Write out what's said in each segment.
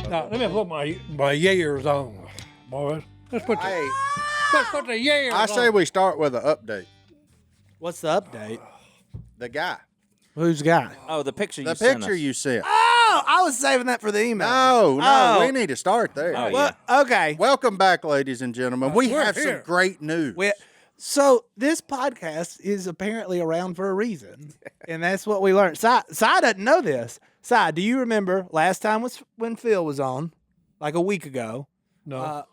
Now, let me put my years on, boys. Let's put the years on. I say we start with an update. What's the update? The guy. Who's guy? Oh, the picture you The sent picture us. you sent. Oh, I was saving that for the email. No, Oh. we need to start there. Oh, Well, okay. Welcome back, ladies and gentlemen. We we're have here. some great news. So this podcast is apparently around for a reason, and that's what we learned. Si doesn't know this. Si, do you remember last time was when Phil was on, like a week ago? No.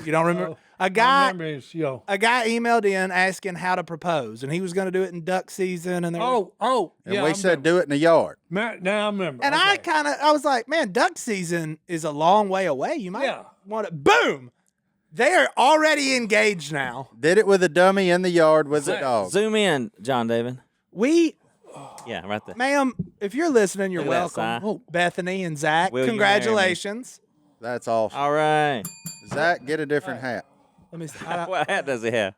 You don't remember? No. A guy emailed in asking how to propose, and he was going to do it in duck season. And And yeah, we said do it in the yard. Now I remember. And Okay. I was like, man, duck season is a long way away. You might Yeah. want to. Boom! They are already engaged now. Did it with a dummy in the yard with the dog. Zoom in, John David. Yeah, right there. Ma'am, if you're listening, you're Look at that, welcome. Si. Oh, Bethany and Zach, Will you congratulations. That's awesome. All right. Zach, get a different hat. Let me see. What hat does he have?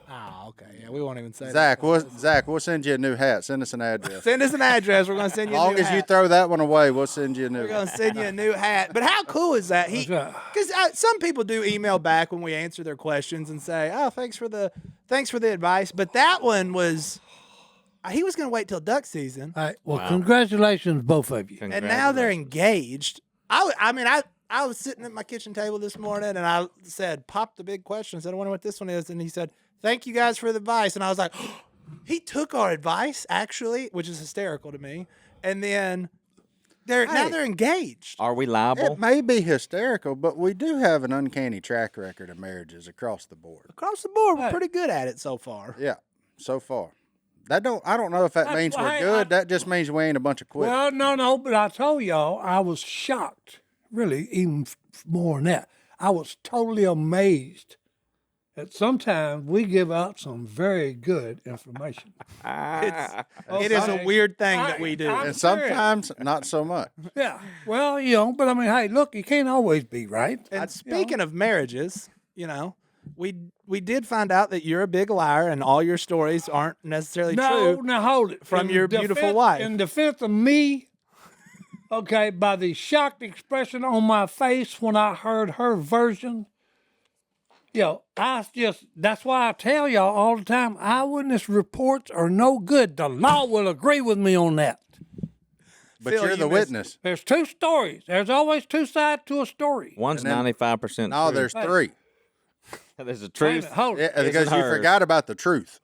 Oh, okay. Yeah, we won't even say Zach, that. we'll send you a new hat. Send us an address. Send us an address. We're going to send As you a long new as hat. you throw that one away, we'll send you a new We're going hat. to send you a new hat. But how cool is that? That's right. Because some people do email back when we answer their questions and say, "Oh, thanks for the advice." But that one was, he was going to wait till duck season, All right. Well, congratulations, both of you. and now they're engaged. I was sitting at my kitchen table this morning, and I said, "Pop the big question." I said, "I wonder what this one is," and he said, "Thank you guys for the advice." And I was like, he took our advice actually, which is hysterical to me. And then now they're engaged. Are we liable? It may be hysterical, but we do have an uncanny track record of marriages across the board. Across the board, we're pretty good at it so far. Yeah, so far. I don't know if that means we're good. That just means we ain't a bunch of quitters. Well, no, but I told y'all I was shocked, really, even more than that. I was totally amazed that sometimes we give out some very good information. It is a weird thing that we do. And sometimes not so much. Yeah, well, but I mean, hey, look, you can't always be right. And speaking of marriages, we did find out that you're a big liar and all your stories aren't necessarily No, true. now hold it. From In your defense- beautiful wife. In defense of me, okay, by the shocked expression on my face when I heard her version, that's why I tell y'all all the time, eyewitness reports are no good. The law will agree with me on that. But Phil, you're you the missed- witness. There's two stories. There's always two sides to a story. One's And then- 95% No, true. there's three. There's a Wait a truth. minute, hold Yeah, it. because you hers. forgot about the truth.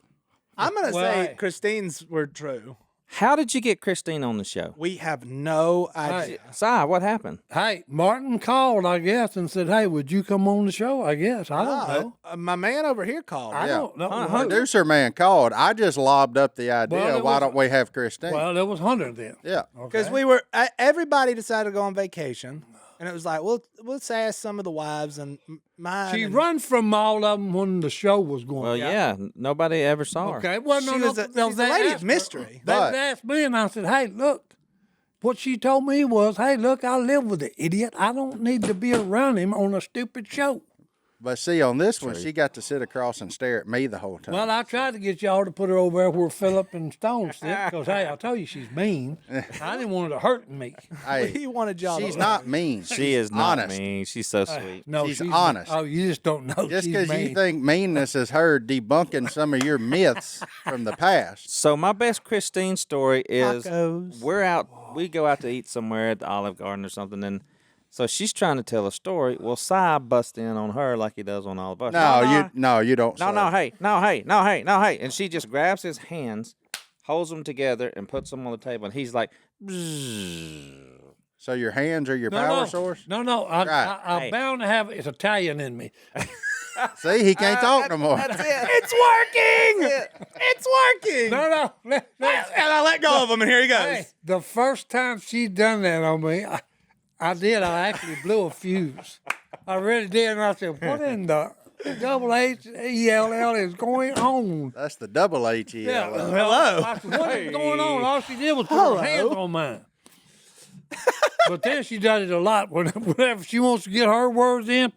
I'm going to Well, say hey. Christine's were true. How did you get Christine on the show? We have no idea. Si, what happened? Hey, Martin called, I guess, and said, hey, would you come on the show? I guess. I don't know. My man over here called. I don't know. Producer man called. I just lobbed up the idea. Well, it Why was- don't we have Christine? Well, there was 100 then. yeah. Because we were, everybody decided to go on vacation. And it was like, let's ask some of the wives and mine. She and run from all of them when the show was going. Well, yeah, nobody ever saw her. Okay. Well, She was a they lady of asked- mystery. But- They asked me, and I said, "Hey, look." What she told me was, "Hey, look, I live with the idiot. I don't need to be around him on a stupid show." But see, on this one, she got to sit across and stare at me the whole time. Well, I tried to get y'all to put her over there where Phillip and Stone sit, because hey, I told you she's mean. I didn't want her to hurt me. Hey, He wanted y'all she's to not mean. She is not honest. mean. She's so sweet. No, She's she's honest. Oh, you just don't know. Just she's because mean. you think meanness is her debunking some of your myths from the past. So my best Christine story is Tacos. we go out to eat somewhere at the Olive Garden or something, and so she's trying to tell a story. Well, Si busts in on her like he does on all of us. You don't. say. Hey. And she just grabs his hands, holds them together, and puts them on the table. And he's like, "Bzzz." So your hands are your No, power no. source. No, I'm Hey. bound to have it's Italian in me. See, he can't talk no more. It's working. It's working. No. And I let go of him, and here he goes. Hey, the first time she done that on me, I did. I actually blew a fuse. I really did. And I said, what in the double H-E-L-L is going on? That's the double H-E-L. Hello. I said, what is going on? All she did was put her hands on mine. But then she does it a lot. Whenever she wants to get her words in,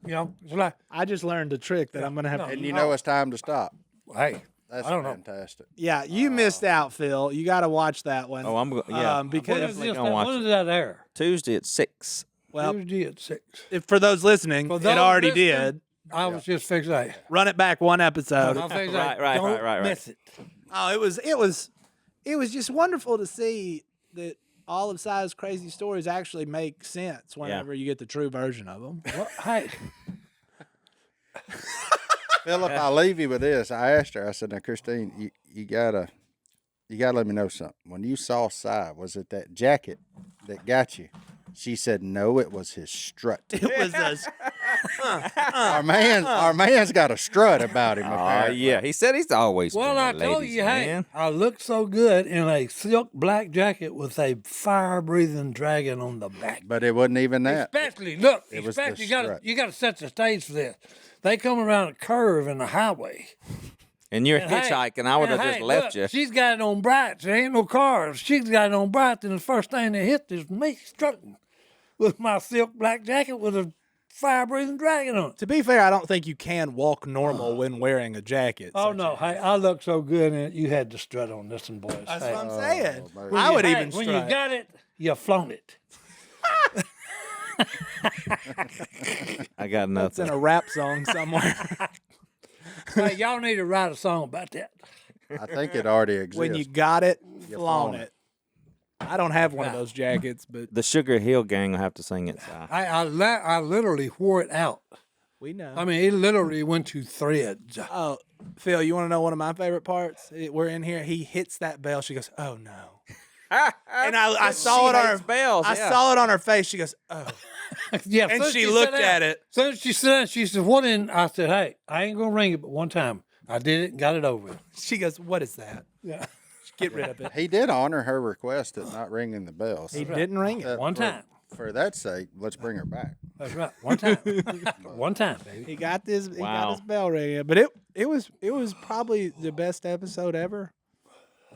it's like, I just learned a trick that I'm going to have to And you know it's time to stop. hey, That's I don't know. fantastic. Yeah, you missed out, Phil. You got to watch that one. Oh, yeah. Because definitely gonna watch when it. is that air? Tuesday at 6. well, Tuesday at 6. for those listening, For it those already listening, did. I was just fixing to say. Run it back one episode. I was fixing to say, Right. don't miss it. Oh, it was just wonderful to see that all of Si's crazy stories actually make sense whenever you get the true version of them. Well, hey, Philip, I'll leave you with this. I asked her, I said, now, Christine, you gotta let me know something. When you saw Si, was it that jacket that got you? She said, no, it was his strut. It was Our man's got a strut about him. Oh, apparently. yeah. He said he's always well, been I a told ladies' you, hey, man. I look so good in a silk black jacket with a fire-breathing dragon on the back. But it wasn't even that. Especially, look, It was the especially strut. you got to set the stage for this. They come around a curve in the highway. And you're And hey, hitchhiking. I would have and just hey, left look, you. She's got it on bright. There ain't no cars. She's got it on bright. Then the first thing that hit is me strutting with my silk black jacket with a fire-breathing dragon on it. To be fair, I don't think you can walk normal when wearing a jacket. Oh, such no. as- Hey, I look so good in it. You had to strut on this one, boys. That's Hey, what I'm saying. baby. I would hey, even when strut. you got it, you flown it. I got It's in nothing. a rap song somewhere. Hey, y'all need to write a song about that. I think it already exists. When you got it, You flown flown it. I don't have one of those jackets, but The Sugar Hill Gang will have to sing it, Si. I literally wore it out. we know. I mean, it literally went to threads. Oh, Phil, you want to know one of my favorite parts? We're in here. He hits that bell. She goes, "Oh no!" And I saw it on her. hates bells, I yeah. saw it on her face. She goes, "Oh," Yeah, and soon as she said looked that, at it. Soon as she said, she said, "What in?" I said, "Hey, I ain't gonna ring it, but one time I did it and got it over with." She goes, "What is that?" Yeah, Get rid of it. He did honor her request at not ringing the bell. He so didn't ring it. that- one for- time. For that sake, let's bring her back. That's right. One time. One time, baby. He got this. He got Wow. his bell ringing. But it was probably the best episode ever.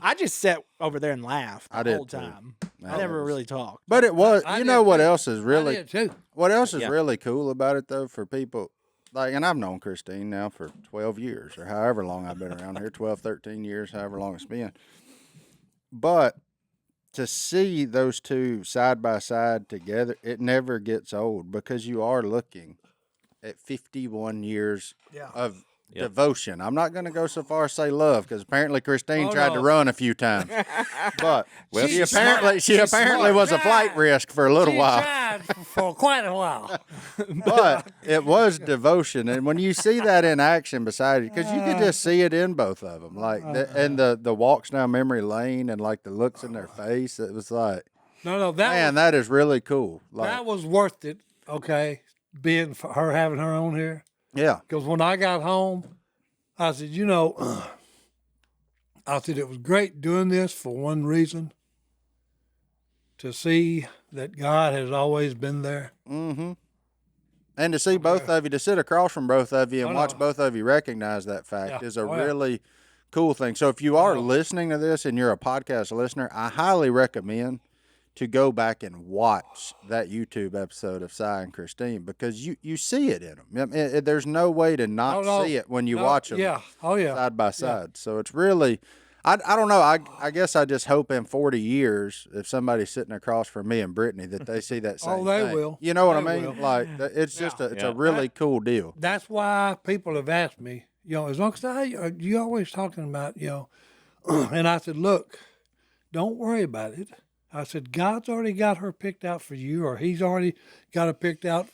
I just sat over there and laughed the I did whole too. time. Man, I never it was- really talked. But it was, I you did know what too. else is I really, did too. what else is Yeah. really cool about it though for people, like, and I've known Christine now for 12 years or however long I've been around here, 12, 13 years, however long it's been. But to see those two side by side together, it never gets old because you are looking at 51 years of Yep. devotion. I'm not going to go so far as say love because apparently Christine Oh, tried to no. run a few times. But Well, she she's apparently smart. was a flight Tried. risk for a little She while. tried for quite a while. But it was devotion, and when you see that in action beside it, because you could just see it in both of them, like and the walks down memory lane, and like the looks in their face, it was like, No, man, that is really cool. Like, that was worth it. Okay, being for her having her own here. yeah, Because when I got home, I said, I said it was great doing this for one reason, to see that God has always been there. and to see both of you, to sit across from both of you and Oh, watch no. both of you recognize that fact Yeah. is a Oh, yeah. really cool thing. So if you are listening to this and you're a podcast listener, I highly recommend to go back and watch that YouTube episode of Si and Christine because you see it in them. I mean, there's no way to not Oh, no. see it when you No, watch them Yeah. Oh, yeah. side by side. So it's really, I don't know. I guess I just hope in 40 years, if somebody's sitting across from me and Brittany, that they see that same Oh, they thing. will. You know what I They mean? will. Like, it's just it's Yeah. a really cool deal. That's why people have asked me, as long as you always talking about, and I said, look, don't worry about it. I said, God's already got her picked out for you, or he's already got her picked out,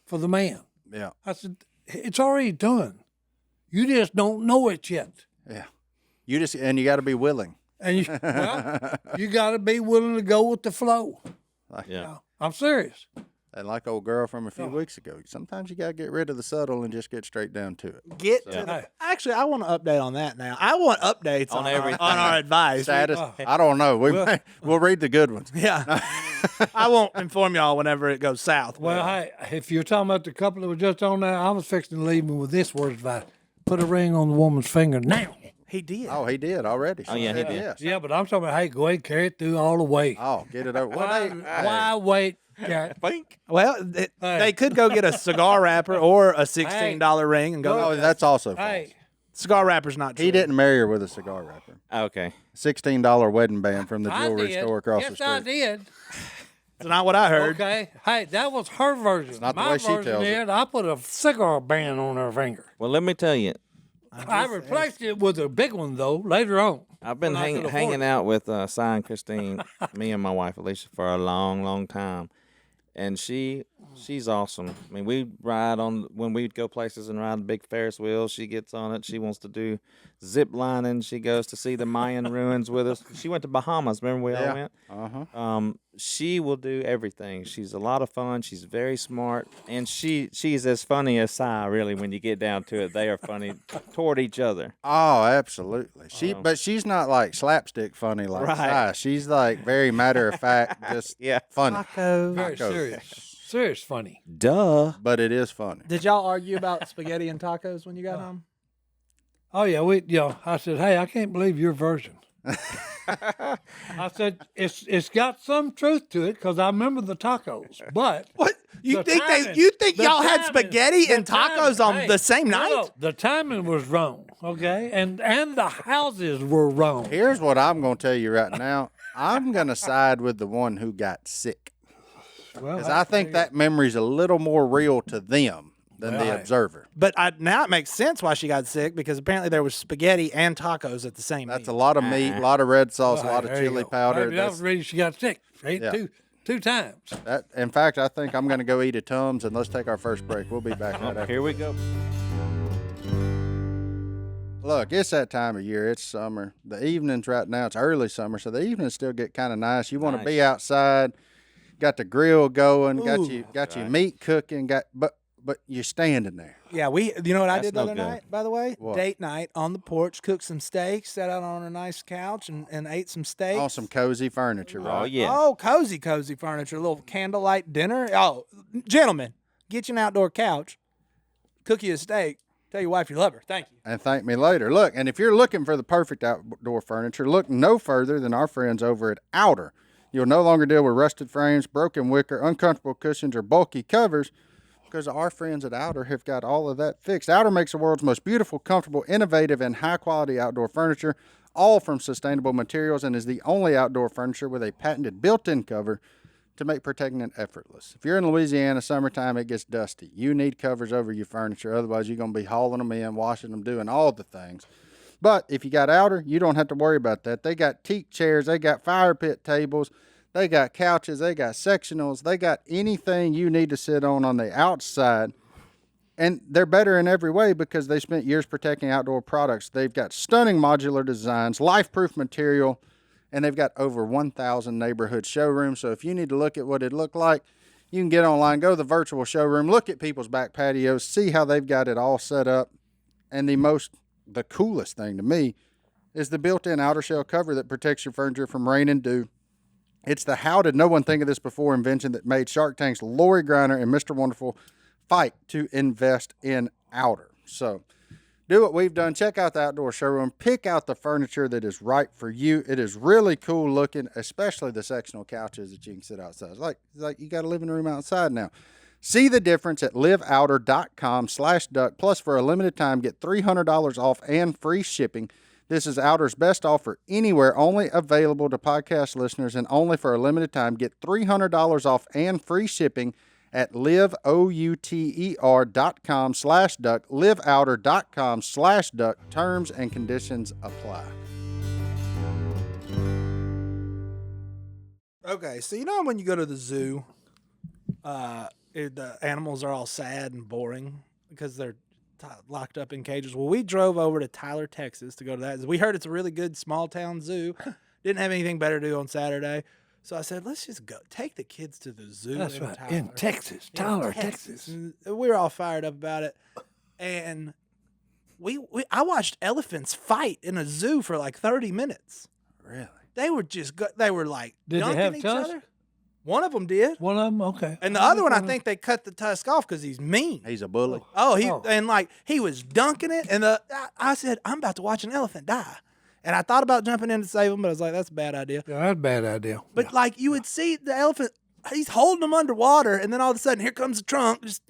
for the man. Yeah. I said, it's already done. You just don't know it yet. Yeah. You got to be willing. And you got to be willing to go with the flow. Yeah. I'm serious. And like old girl from a few weeks ago, sometimes you got to get rid of the subtle and just get straight down to it. Get to the. Hey. Actually, I want to update on that now. I want updates On on everything. our advice. Status? I don't know. We'll read the good ones. Yeah. I won't inform y'all whenever it goes south. Well, hey, if you're talking about the couple that was just on there, I was fixing to leave me with this word of advice. Put a ring on the woman's finger now. he did. Oh, he did already. Oh, yeah, he Said did. Yes. Yeah, but I'm talking about, hey, go ahead and carry it through all the way. Oh, get it over. Well, Why wait? Garrett? Well, they could go get a cigar wrapper or a $16 ring and go. oh, that's also false. Hey, Cigar wrapper's not true. He didn't marry her with a cigar wrapper. Okay. $16 wedding band from the I jewelry did. store across yes, the street. I did. That's not what I heard. Okay. Hey, that was her version. not the My way she version tells it. is I put a cigar band on her finger. Well, let me tell you, I replaced it with a big one, though, later on. I've been When I could afford hanging it. out with Si and Christine, me and my wife Alicia, for a long, long time, and she's awesome. I mean, we ride on when we go places and ride the big Ferris wheel. She gets on it. She wants to do zip lining. She goes to see the Mayan ruins with us. She went to Bahamas. Remember we all went? Uh-huh. She will do everything. She's a lot of fun. She's very smart, and she's as funny as Si. Really, when you get down to it, they are funny toward each other. Oh, absolutely. But she's not like slapstick funny like Right. Si. She's like very matter of fact, just Yeah. funny. Very Tacos. serious funny. Duh. But it is funny. Did y'all argue about spaghetti and tacos when you got home? Oh yeah, I said, hey, I can't believe your version. I said it's got some truth to it because I remember the tacos, but What you The think timing- you think the y'all had timing- spaghetti the and tacos timing- on hey, the same night? no, the timing was wrong. Okay, and the houses were wrong. Here's what I'm going to tell you right now. I'm going to side with the one who got sick. Well, Because I think that memory's a little more real to them than the Right. observer. But now it makes sense why she got sick because apparently there was spaghetti and tacos at the same That's a meal. lot of meat, a lot of red sauce, a Well, lot of there you chili go. powder. Maybe that was the reason she got sick. She ate Yeah. two times. In fact, I think I'm going to go eat a Tums, and let's take our first break. We'll be back right after. Here we go. Look, it's that time of year. It's summer. The evenings right now, it's early summer, so the evenings still get kind of nice. You want to be outside, got the grill going, got your meat cooking, but you're standing there. Yeah, you know what I That's did the no other good. night, by the way? What? Date night on the porch, cooked some steaks, sat out on a nice couch and ate some steaks. On some cozy furniture, right? Oh yeah. Oh, cozy furniture, a little candlelight dinner. Oh, gentlemen, get you an outdoor couch, cook you a steak, tell your wife you love her. Thank you. And thank me later. Look, and if you're looking for the perfect outdoor furniture, look no further than our friends over at Outer. You'll no longer deal with rusted frames, broken wicker, uncomfortable cushions, or bulky covers because our friends at Outer have got all of that fixed. Outer makes the world's most beautiful, comfortable, innovative, and high-quality outdoor furniture, all from sustainable materials, and is the only outdoor furniture with a patented built-in cover to make protecting it effortless. If you're in Louisiana, summertime, it gets dusty. You need covers over your furniture. Otherwise, you're going to be hauling them in, washing them, doing all the things. But if you got Outer, you don't have to worry about that. They got teak chairs. They got fire pit tables. They got couches. They got sectionals. They got anything you need to sit on the outside. And they're better in every way because they spent years protecting outdoor products. They've got stunning modular designs, life-proof material, and they've got over 1,000 neighborhood showrooms. So if you need to look at what it looked like, you can get online, go to the virtual showroom, look at people's back patios, see how they've got it all set up. And the coolest thing to me is the built-in outer shell cover that protects your furniture from rain and dew. It's the how did no one think of this before invention that made Shark Tank's Lori Greiner and Mr. Wonderful fight to invest in Outer. So do what we've done. Check out the outdoor showroom. Pick out the furniture that is right for you. It is really cool looking, especially the sectional couches that you can sit outside. It's like you got a living room outside now. See the difference at liveouter.com/duck. Plus, for a limited time, get $300 off and free shipping. This is Outer's best offer anywhere, only available to podcast listeners, and only for a limited time. Get $300 off and free shipping at liveouter.com/duck, liveouter.com/duck. Terms and conditions apply. Okay, so you know when you go to the zoo, the animals are all sad and boring because they're locked up in cages. Well, we drove over to Tyler, Texas to go to that. We heard it's a really good small town zoo. Didn't have anything better to do on Saturday. So I said, let's just go. Take the kids to the zoo That's in right. Tyler. In Texas, Tyler, Texas. And we were all fired up about it. And I watched elephants fight in a zoo for like 30 minutes. Really? They were they were like Did they dunking have each tusks? other. One of them did. One of them, okay. And the other one, I think they cut the tusk off because he's mean. He's a bully. Oh, he was dunking it, and I said, I'm about to watch an elephant die, and I thought about jumping in to save him, but I was like, that's a bad idea. Yeah, that's a bad idea. But like you would see the elephant, he's holding him underwater, and then all of a sudden, here comes the trunk, just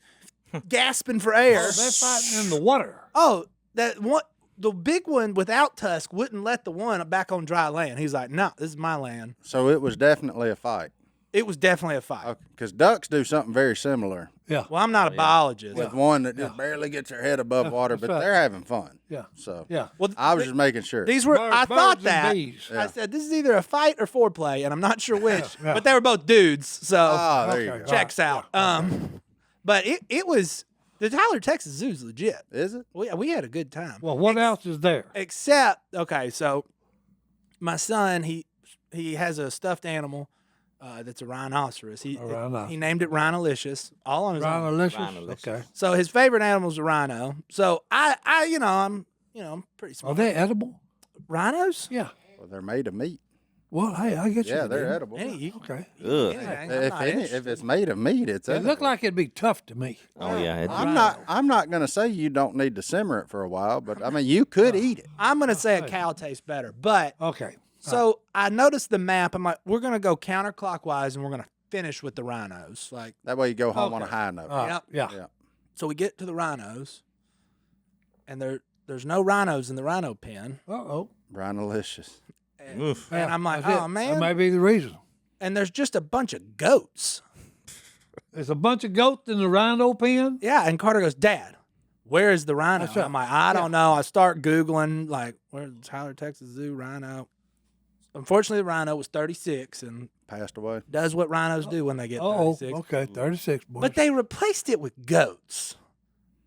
gasping for air. They're fighting in the water. Oh, that one. the big one without tusk wouldn't let the one back on dry land. He's like, no, this is my land. So it was definitely a fight. It was definitely a fight. Because ducks do something very similar Yeah. Well, I'm not a biologist. with one that just barely gets their head above water, but right. they're having fun. Yeah. So Yeah. Well, I was just making sure. these were. I Birds thought and that. bees. I said this is either a fight or foreplay, and I'm not sure which. But they were both dudes, so Ah, there you Okay. go. checks out. But it was the Tyler, Texas Zoo is legit. Is it? We had a good time. Well, what else is there? Except, okay, so my son, he has a stuffed animal that's a rhinoceros. rhinoceros. He named it Rhinolicious, all on his own. Rhinolicious? Rhinolicious. Okay. So his favorite animal is a rhino. So I'm pretty Are smart. they edible? Rhinos? Yeah. Well, they're made of meat. Well, hey, I get you. Yeah, they're man. edible. Hey, you can Okay. Ugh. anything. I'm If not interested. if it's made of meat, it's It edible. looked like it'd be tough to me. Oh yeah. It, I'm not gonna say you don't need to simmer it for a while, but I mean you could eat it. I'm gonna say a cow tastes better, but Okay. so I noticed the map. I'm like, we're gonna go counterclockwise, and we're gonna finish with the rhinos. Like, That way you go home on a Okay. high note. Yep. Yeah. Yeah. so we get to the rhinos, and there's no rhinos in the rhino pen, Uh-oh. Rhinolicious. oof. and I'm like, That's oh it. man, That may be the reason. and there's just a bunch of goats. There's a bunch of goats in the rhino pen. Yeah, and Carter goes, Dad, where is the rhino? That's right. I'm like, I don't know. I start Googling, like, where's Tyler, Texas Zoo rhino? Unfortunately, the rhino was 36 and Passed away. does what rhinos do when they get Oh, 36. okay. 36, boys. But they replaced it with goats.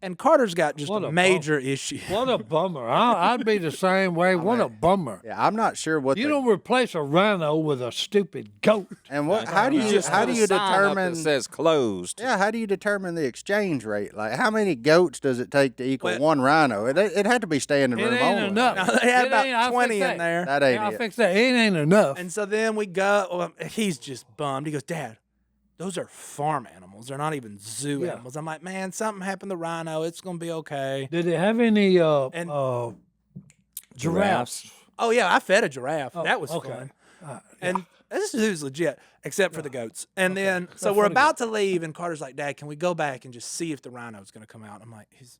And Carter's got just What a a major issue. What a bummer. I'd be the same way. What a bummer. Yeah, I'm not sure what You they- don't replace a rhino with a stupid goat. and what how do you Just how put do a you sign up determine that says closed? yeah, how do you determine the exchange rate? Like how many goats does it take to equal Well- one rhino? It had to be standing It room ain't only. enough. No, they had It ain't- I'll about 20 fix in that. there. That Yeah, ain't I'll it. fix that. It ain't enough. And so then we go, he's just bummed. He goes, Dad, those are farm animals. They're not even zoo Yeah. animals. I'm like, man, something happened to rhino. It's going to be okay. Did it have any And- giraffes? Oh, yeah, I fed a giraffe. that was okay. fun. And this zoo's legit, except for the goats. And then, so Except we're for the about to leave, and Carter's like, Dad, can we go back and just see if the rhino's going to come out? I'm like, he's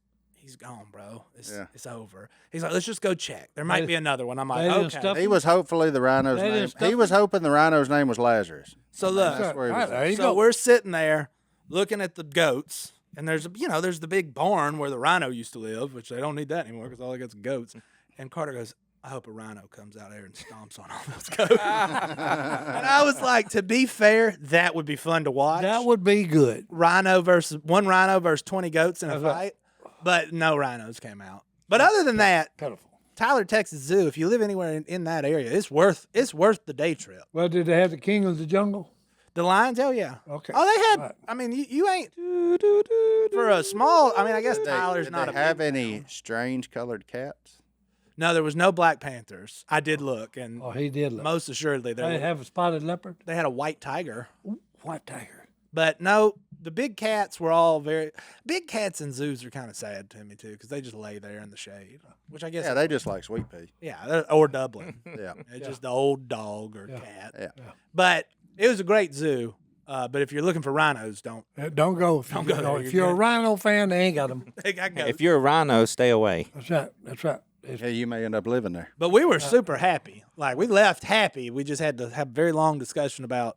gone, bro. It's over. He's like, let's just go check. There might be another one. I'm like, they didn't okay. stuff He was hopefully the rhino's They didn't name. stuff He was hoping the rhino's name was Lazarus. So look, That's where he was. There you so go. we're sitting there looking at the goats, and there's the big barn where the rhino used to live, which they don't need that anymore because all they got's goats. And Carter goes, I hope a rhino comes out there and stomps on all those goats. And I was like, to be fair, that would be fun to watch. That would be good. Rhino versus 20 goats in a That's right. fight, but no rhinos came out. But other than that, Pitiful. Tyler, Texas Zoo, if you live anywhere in that area, it's worth the day trip. Well, did they have the king of the jungle? The lions, hell yeah. Okay. Oh, they had. Right. I mean, you ain't for a small. I mean, I guess Tyler's Did not they a. have big any town. strange colored cats? No, there was no Black Panthers. I did look, and Oh, he did look. most assuredly They there. have a spotted leopard? They had a white tiger, White tiger. but no, the big cats were all very. Big cats in zoos are kind of sad to me too, because they just lay there in the shade, which I guess. Yeah, they just like sweet pea. Yeah, or Dublin. Yeah. It's just the old dog or cat. Yeah. But it was a great zoo. But if you're looking for rhinos, don't. Don't go. If, Don't you, go there, if you're you're a good. rhino fan, they ain't got them. They got goats. If you're a rhino, stay away. That's right. That's right. It's- Yeah, you may end up living there. But we were super happy. Like we left happy. We just had to have a very long discussion about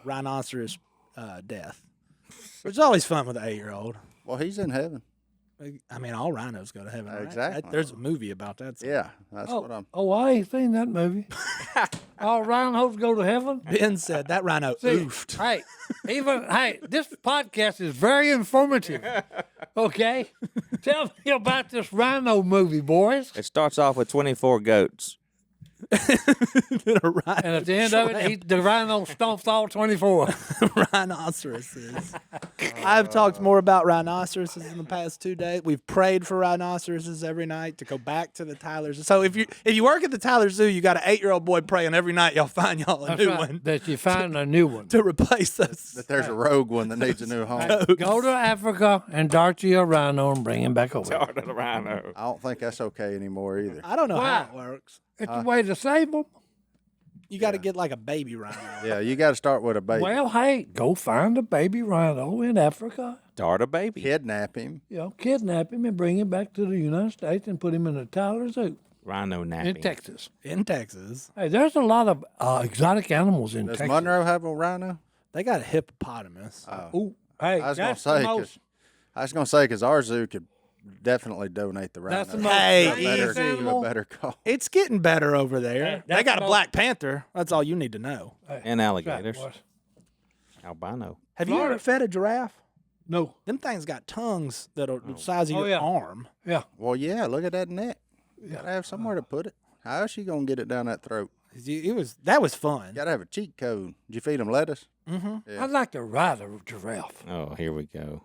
rhinoceros death, which is always fun with an 8-year-old. Well, he's in heaven. I mean, all rhinos go to heaven. Right? Exactly. There's a movie about that. Yeah, that's what I'm. Oh, I ain't seen that movie. All rhinos go to heaven? Ben said that rhino See, oofed. hey, this podcast is very informative. Okay? Tell me about this rhino movie, boys. It starts off with 24 goats. And at the end of it, the rhino stomps all 24. Rhinoceroses. I've talked more about rhinoceroses in the past 2 days. We've prayed for rhinoceroses every night to go back to the Tyler Zoo. So if you work at the Tyler Zoo, you got an 8-year-old boy praying every night. Y'all find y'all a That's new right, one that you find a new one. to replace those. That there's a rogue one that needs a new home. Go to Africa and dart you a rhino and bring him back over. Start at a rhino. I don't think that's okay anymore either. I don't know Why? how it works. It's a way to save them. You got to get like a baby rhino. Yeah, you got to start with a baby. Well, hey, go find a baby rhino in Africa Start a baby. kidnap him. Kidnap him and bring him back to the United States and put him in a Tyler Zoo Rhino in napping. Texas. In Texas, Hey, there's a lot of exotic animals in Does Texas. Monroe have a rhino? they got a hippopotamus. Ooh, hey, I was that's gonna the say most. because our zoo could definitely donate the rhino. That's the most Hey, dangerous to a animal. better cause. It's getting better over there. Hey, They that's got a about- Black Panther. That's all you need to know. Hey, And that's alligators. boys. Albino. Have you ever fed a giraffe? No. Them things got tongues that are the size of Oh, your yeah. arm. Yeah. Well, yeah, look at that neck. You gotta have somewhere to put it. How is she gonna get it down that throat? That was fun. You gotta have a cheat code. Did you feed them lettuce? Mm-hmm. Yeah. I'd like to ride a giraffe. Oh, here we go.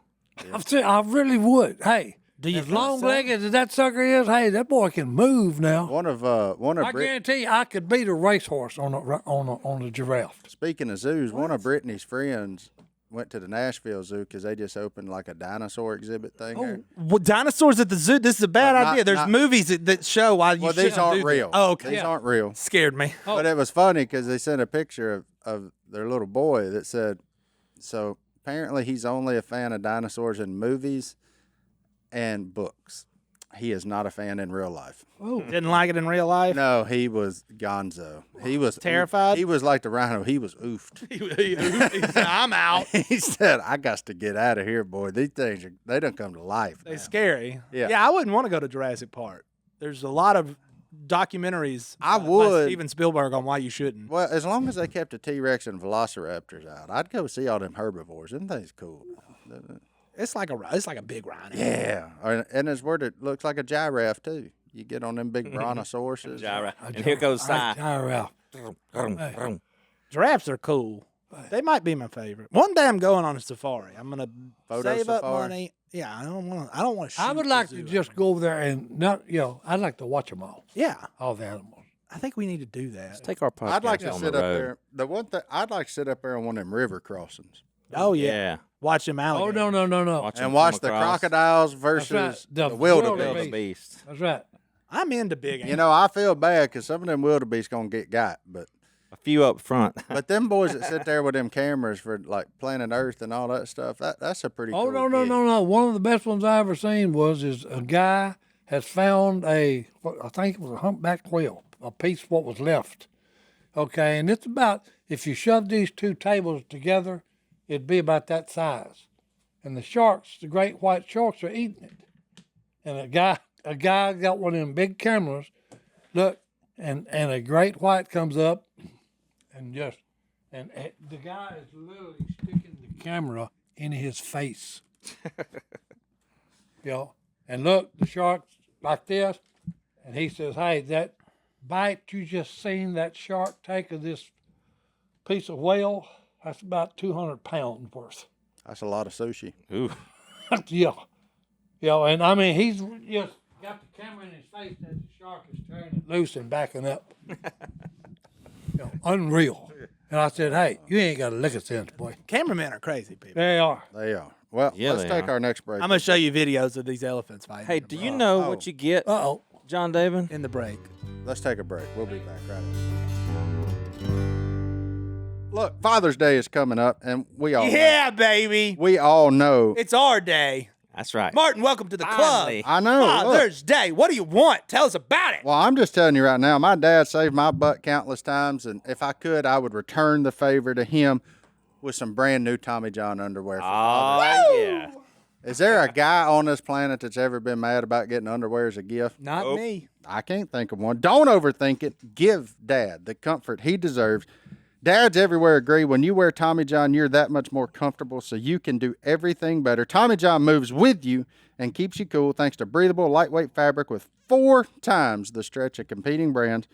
I really would. Hey, Do you as think so? long-legged as that sucker is, hey, that boy can move now. One of I Brit- guarantee you, I could beat a racehorse on a giraffe. speaking of zoos, one of Brittany's friends went to the Nashville Zoo because they just opened like a dinosaur exhibit thing there. Well, dinosaurs at the zoo. This is a bad Well, not- idea. There's not- movies that show why you Well, shouldn't these aren't do real. That. Oh, okay. These aren't real. Scared me. But it was funny because they sent a picture of their little boy that said, so apparently he's only a fan of dinosaurs in movies and books. He is not a fan in real life. Oh, Didn't like it in real life. No, he was gonzo. He was Terrified? He was like the rhino. He was oofed. He said, I'm out. He said, I got to get out of here, boy. These things, they don't come to life. They're now." scary. Yeah. Yeah, I wouldn't want to go to Jurassic Park. There's a lot of documentaries I by would. Steven Spielberg on why you shouldn't. Well, as long as they kept the T-Rex and Velociraptors out, I'd go see all them herbivores. Them things cool. It's like a big rhino. Yeah, and it's where it looks like a giraffe too. You get on them big brontosauruses. And here goes Si. giraffe. Giraffes are cool. They might be my favorite. One day I'm going on a safari. I'm gonna Photo save up safari? money. Yeah, I don't want to. I would like to just go over there and not, I'd like to watch them all the animals. I think we need to do that. Take our podcast I'd like to on sit the up road. there. The one thing I'd like to sit up there on one of them river crossings Oh yeah. Yeah. Watch them Oh, alligators. no. Watch them and watch come the across. crocodiles versus right. the The wildebeest. wildebeest. Beast. That's right. I'm into big. You know, I feel bad because some of them wildebeest gonna get got, but A few up front. them boys that sit there with them cameras for like Planet Earth and all that stuff, that's a pretty. Oh, cool no. gig. One of the best ones I ever seen is a guy has found I think it was a humpback whale, a piece of what was left. Okay, and it's about, if you shove these two tables together, it'd be about that size. And the sharks, the great white sharks, are eating it. And a guy got one of them big cameras, look, and a great white comes up and the guy is literally sticking the camera in his face. And look, the shark's like this, and he says, hey, that bite you just seen that shark take of this piece of whale, that's about 200 pounds worth. That's a lot of sushi. Ooh. Yeah. And I mean, he's just got the camera in his face as the shark is turning it loose and backing up. Unreal. And I said, hey, you ain't got a lick of sense, boy. Cameramen are crazy people. They are. They are. Well, Yeah, let's they take are. our next break. I'm gonna show you videos of these elephants fighting. Hey, do you know what you get, Uh-oh. John David? in the break? Let's take a break. We'll be back right after. Look, Father's Day is coming up, and we all Yeah, baby. know. It's our day. That's right. Martin, welcome to the Finally. club. I know. look. Father's Day. What do you want? Tell us about it. Well, I'm just telling you right now, my dad saved my butt countless times, and if I could, I would return the favor to him with some brand new Tommy John underwear. For Father's Day. Oh, yeah. Is there a guy on this planet that's ever been mad about getting underwear as a gift? Not me. I can't think of one. Don't overthink it. Give Dad the comfort he deserves. Dads everywhere agree when you wear Tommy John, you're that much more comfortable, so you can do everything better. Tommy John moves with you and keeps you cool thanks to breathable, lightweight fabric with 4 times the stretch of competing brands.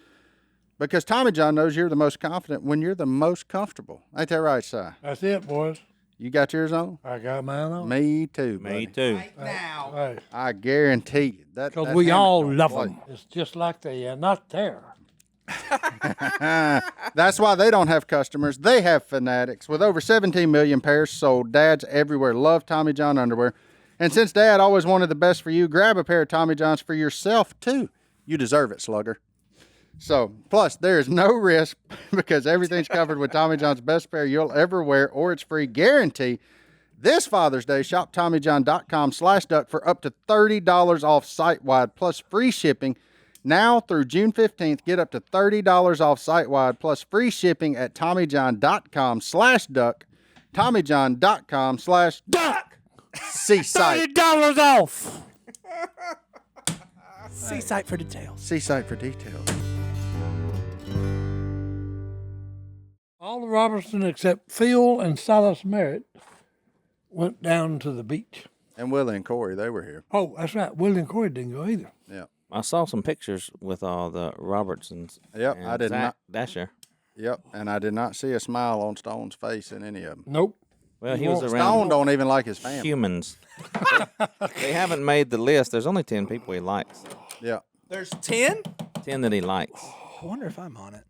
Because Tommy John knows you're the most confident when you're the most comfortable. Ain't that right, Si? That's it, boys. You got yours on? I got mine on. Me too, Me buddy. too. Hey, I guarantee you. because that we hammock all don't love play. them. It's just like they are not there. That's why they don't have customers. They have fanatics. With over 17 million pairs sold, dads everywhere love Tommy John underwear. And since Dad always wanted the best for you, grab a pair of Tommy Johns for yourself, too. You deserve it, slugger. So, plus, there is no risk because everything's covered with Tommy John's best pair you'll ever wear or its free guarantee. This Father's Day, shop TommyJohn.com/duck for up to $30 off site-wide plus free shipping. Now through June 15th, get up to $30 off site-wide plus free shipping at TommyJohn.com/duck. TommyJohn.com/duck. Seasite. $30 off. Seasite for details. Seasite for details. All the Robertson except Phil and Silas Merritt went down to the beach. And Willie and Corey, they were here. Oh, that's right. Willie and Corey didn't go either. Yeah. I saw some pictures with all the Robertsons. Yep, and I did Zach not. Dasher. Yep, and I did not see a smile on Stone's face in any of them. Nope. Well, he was Stone around Stone don't even like his family. humans. They haven't made the list. There's only 10 people he likes. Yeah. There's 10? 10 that he likes. I wonder if I'm on it.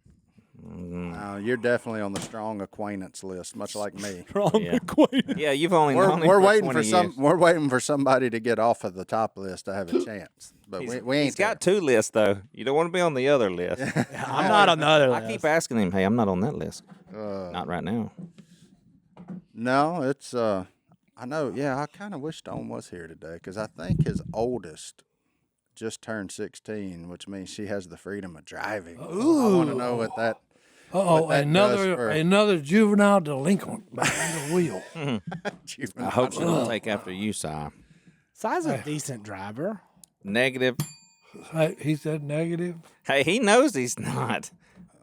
You're definitely on the strong acquaintance list, much like me. Wrong Yeah. acquaintance. Yeah, you've only known him We're for waiting 20 for years. we're waiting for somebody to get off of the top list to have a chance. But we ain't He's got 2 lists, though. You don't want to be on the other list. I'm not on the other list. I keep asking him, hey, I'm not on that list. Not right now. No, it's I know. Yeah, I kind of wish Stone was here today because I think his oldest just turned 16, which means she has the freedom of driving. Ooh. I want to know what that. Uh-oh, that does for- another juvenile delinquent behind the wheel. I hope she don't take after you, Si. Si's a decent driver. Negative. Hey, he said negative. Hey, he knows he's not.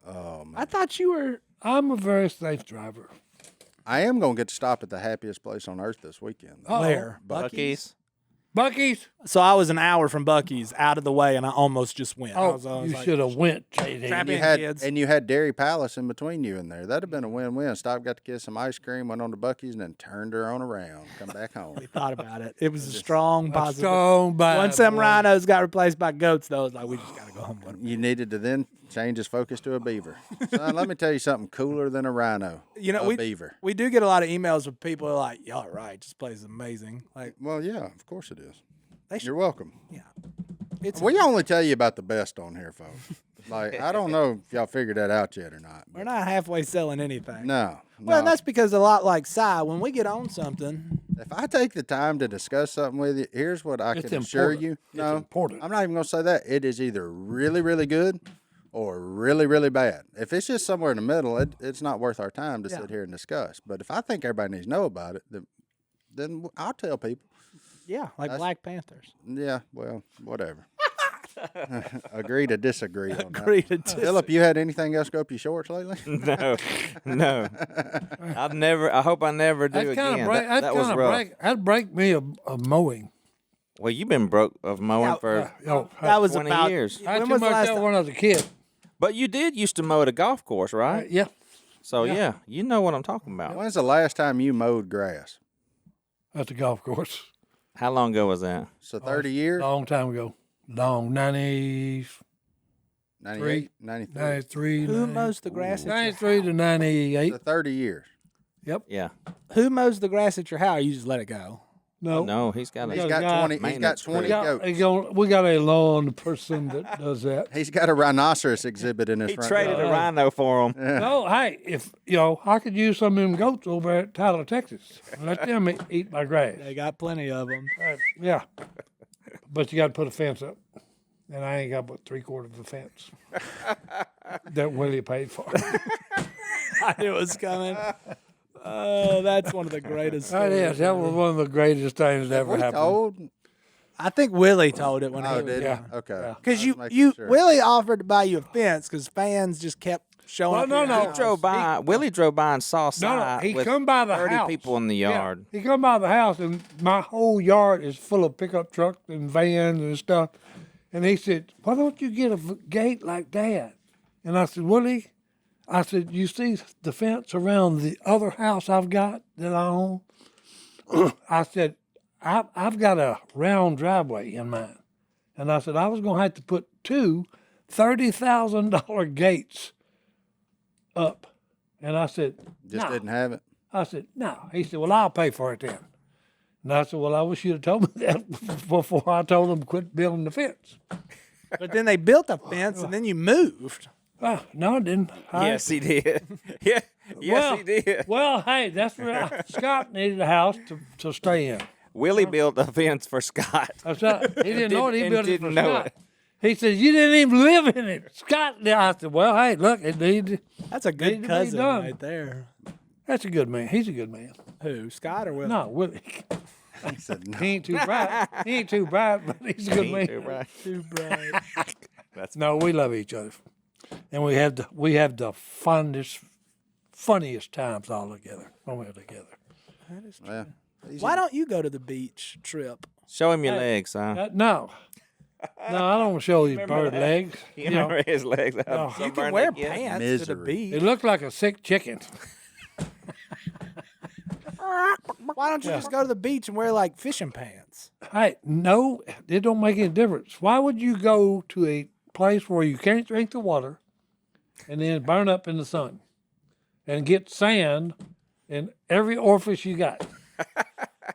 I thought you were. I'm a very safe driver. I am gonna get to stop at the happiest place on earth this weekend. though. Where? Bucky's. Bucky's. So I was an hour from Bucky's, out of the way, and I almost just went. I Oh, was you like, should have went, JD. Trap You in, had kids. and you had Dairy Palace in between you and there. That'd have been a win-win. Stop, got to get some ice cream, went on to Bucky's, and then turned her on around. Come back home. We thought about it. It was a strong positive. Strong bad Once them boy. rhinos got replaced by goats, though, it's like we just got to go home with them. You needed to then change his focus to a beaver. Son, let me tell you something cooler than a rhino. You know, a we beaver. we do get a lot of emails with people who are like, "Y'all right, this place is amazing." Like, Well, yeah, of course it is. they should, You're welcome. yeah. It's We only tell you about the best on here, folks. Like, I don't know if y'all figured that out yet or not. we're not halfway selling anything. No. Well, and no. that's because a lot like Si, when we get on something, If I take the time to discuss something with you, here's what I It's can assure important. you. It's No, important. I'm not even going to say that. It is either really, really good or really, really bad. If it's just somewhere in the middle, it's not worth our time to Yeah. sit here and discuss. But if I think everybody needs to know about it, then I'll tell people. yeah, like Black Panthers. Yeah, well, whatever. Agree to disagree on Agree that. to Phillip, you had anything else go up your shorts lately? No. I hope I never do That's kind again. of break. That was rough. That'd break me of mowing. Well, you've been broke of mowing Yeah, for, That was 20 about years. I When too was the much last that time? when I was a kid. but you did used to mow at a golf course, right? Yeah. So yeah, you know what I'm talking about. When's the last time you mowed grass? At the golf course. How long ago was that? So 30 years? Long time ago. Long, 90, 98, 93. 93. who mows the grass at your 93 to 98. So 30 years. Yeah. Who mows the grass at your house? You just let it go. No. No, he's got He's a. got got 20. He's got maintenance 20 crew. goats. We got a lawn person that does that. He's got a rhinoceros exhibit in his He front traded yard. a rhino for him. No, hey, if I could use some of them goats over at Tyler, Texas. Let them eat my grass. They got plenty of them. Yeah, but you got to put a fence up, and I ain't got but 3/4 of the fence that Willie paid for. I knew it was coming. Oh, that's one of the greatest. That stories. is. That was one of the greatest things that ever We happened. told. I think Willie told it when Oh, he did he? yeah. Okay. because I was making you sure. Willie offered to buy you a fence because fans just kept showing Well, up. no, at your no. house. Drove by. Willie drove by and saw Si No, he with come by the 30 house. people in the yard. Yeah, he come by the house, and my whole yard is full of pickup trucks and vans and stuff. And he said, "Why don't you get a gate like that?" And I said, "Willie," I said, "You see the fence around the other house I've got that I own?" I said, I've got a round driveway in mine." And I said, "I was going to have to put two $30,000 gates up." And I said, Just "Nah." didn't have it. I said, "No." He said, "Well, I'll pay for it then." And I said, "Well, I wish you'd have told me that before I told them to quit building the fence." But then they built a fence and then you moved. No, it didn't. Yes, he did. Yeah, yes, he did. Well, hey, that's where Scott needed a house to stay in. Willie built a fence for Scott. That's right. He didn't know it. He And built it for didn't know Scott. it. He said, "You didn't even live in it, Scott." I said, "Well, hey, look, it needed. That's a Need good to be cousin done. right there. That's a good man. He's a good man. Who, Scott or Willie? No, Willie. He said, no. He ain't too bright. He ain't too bright, but he's a good man. Too right. Too bright. No, we love each other, and we have the funniest times all together when we're together. Yeah. Why don't you go to the beach trip? Show him your legs, huh? No, I don't show these bird legs. You remember his legs? No. You can wear pants to the Misery. beach. It looked like a sick chicken. Why don't you just go to the beach and wear like fishing pants? Hey, no, it don't make any difference. Why would you go to a place where you can't drink the water and then burn up in the sun and get sand in every orifice you got?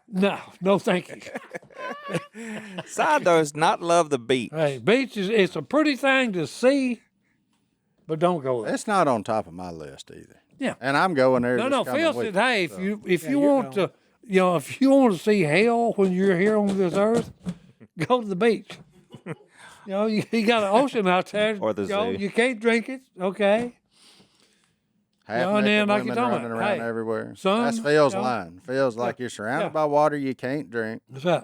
No, thank you. Si does not love the beach. Hey, beach it's a pretty thing to see, but don't go there. It's not on top of my list either. Yeah. And I'm going there. No, this Phil coming said, week. hey, if you you're want to, if you want to see hell when you're here on this earth, go to the beach. You got an ocean out there. Or the zoo. You can't drink it, okay? Half and then naked like you're women talking running about, around hey, everywhere. son, That's Phil's you know, line. Phil's like, you're surrounded yeah. by water you can't drink. That's right.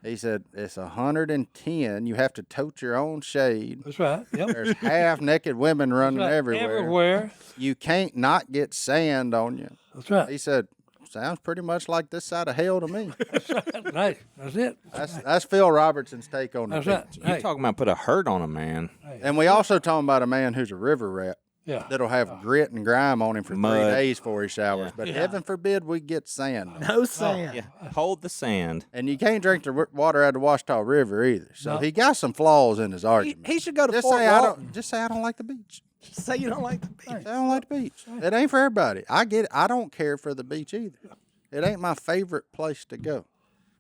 He said, it's 110. You have to tote your own shade. That's right. Yep. There's half naked women running Right. everywhere. You can't not get sand on you. That's right. He said, sounds pretty much like this side of hell to me. Hey, that's it. That's Phil Robertson's take on the That's beach. right. You talking about put a hurt on a man? And we also talking about a man who's a river rat Yeah. that'll have grit and grime on him for Mud. 3 days before he showers. But heaven forbid we get sand on him. No sand. Yeah. Hold the sand. And you can't drink the water out of the Washita River either. So No. he got some flaws in his argument. He should go to just Fort say I Walton. don't. Just say I don't like the beach. Just say you don't like the beach. Say I don't like the beach. It ain't for everybody. I get it. I don't care for the beach either. It ain't my favorite place to go.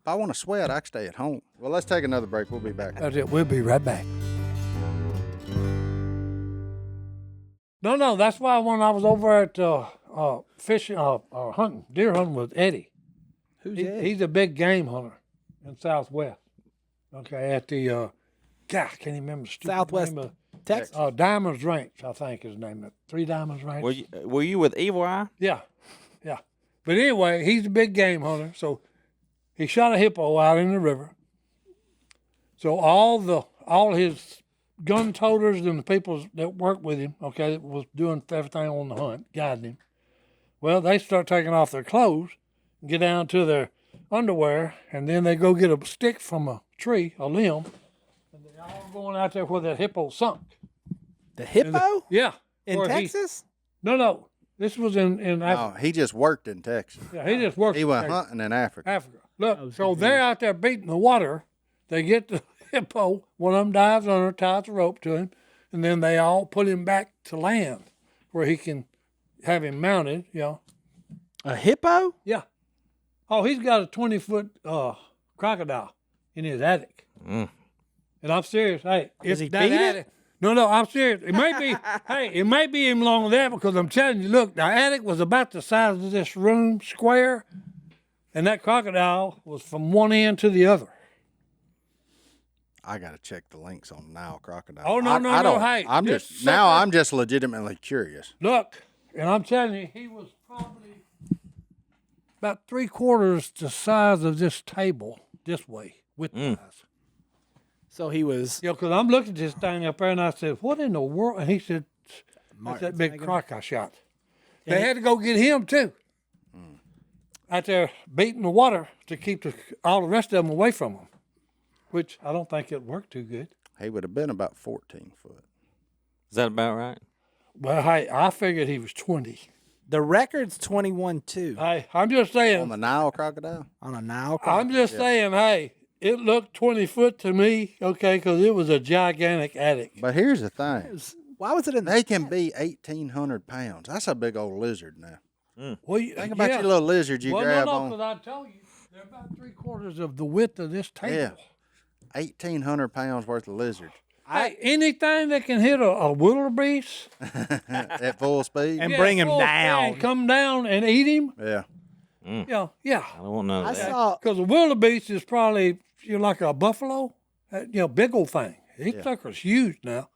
If I want to sweat, I can stay at home. Well, let's take another break. We'll be back. That's it. We'll be right back. No, that's why when I was over at fishing, hunting, deer hunting with Eddie. Who's He's a big game hunter in Southwest. Okay, at the, God, I can't even remember the stupid Southwest name of Texas? Diamonds Ranch, I think is the name of it. 3 Diamonds Ranch. Were you with Evil Eye? Yeah. But anyway, he's a big game hunter, so he shot a hippo out in the river. So all his gun toters and the people that worked with him, okay, that was doing everything on the hunt, guiding him. Well, they start taking off their clothes, get down to their underwear, and then they go get a stick from a tree, a limb, and they're all going out there where that hippo sunk. The hippo? Yeah. In where he- Texas? No. This was in Africa. Oh, he just worked in Texas. Yeah, he just worked. He went in hunting in Africa. Africa. Look, so they're out there beating the water. They get the hippo. One of them dives under, ties a rope to him, and then they all put him back to land where he can have him mounted. A hippo? Yeah. Oh, he's got a 20-foot crocodile in his attic. And I'm serious. Hey, Does he that feed it? attic. No, I'm serious. It may be. Hey, it may be even longer than that because I'm telling you. Look, the attic was about the size of this room square, and that crocodile was from one end to the other. I got to check the links on Nile crocodile. Oh, no, I no. don't- Hey, I'm this just now. sucker- I'm just legitimately curious. Look, and I'm telling you, he was probably about 3/4 the size of this table this way, width-wise. So he was. Because I'm looking at this thing up there, and I said, "What in the world?" And he said, "That's that big croc I shot." They had to go get him too. Out there beating the water to keep all the rest of them away from him, which I don't think it worked too good. He would have been about 14 foot. Is that about right? Well, hey, I figured he was 20. The record's 21-2 Hey, I'm just saying. On the Nile crocodile? on a Nile crocodile. I'm just saying, hey, it looked 20 foot to me, okay, because it was a gigantic attic. But here's the thing. Why was it in They can be 1,800 pounds. That's a big old lizard now. Well, Think about your little lizard you grab no, on. because I told you, they're about 3/4 of the width of this table. Yeah. 1,800 pounds worth of lizard. Anything that can hit a wildebeest At full speed. And bring him full down. speed, come down and eat him. Yeah. Yeah. I don't want none I of that. saw. Because a wildebeest is probably like a buffalo, big old thing. These suckers huge now.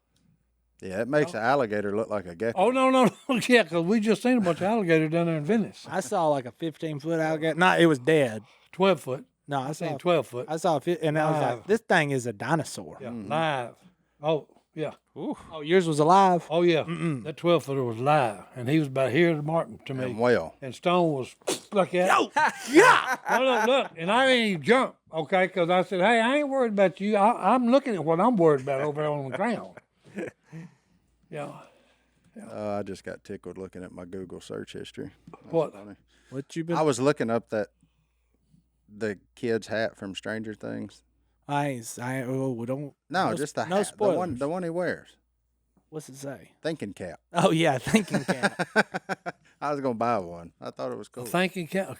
Yeah, it makes an alligator look like a gecko. Oh no, yeah, because we just seen a bunch of alligators down there in Venice. I saw like a 15-foot alligator. No, it was dead. 12 foot. No, I I seen saw 12 foot. I saw it, and I was like, this thing is a dinosaur. Yeah, live. Oh yeah. Oh, yours was alive. Oh yeah. That 12 footer was live, and he was about here to Martin to me. And well. And Stone was like that. Yeah. Look, and I didn't even jump, okay? Because I said, hey, I ain't worried about you. I'm looking at what I'm worried about over there on the ground. Yeah. I just got tickled looking at my Google search history. That's What? funny. What you been? I was looking up the kid's hat from Stranger Things. We don't. No, just the no hat. spoilers. The one he wears. What's it say? Thinking cap. Oh yeah, thinking cat. I was gonna buy one. I thought it was cool. A thinking cap.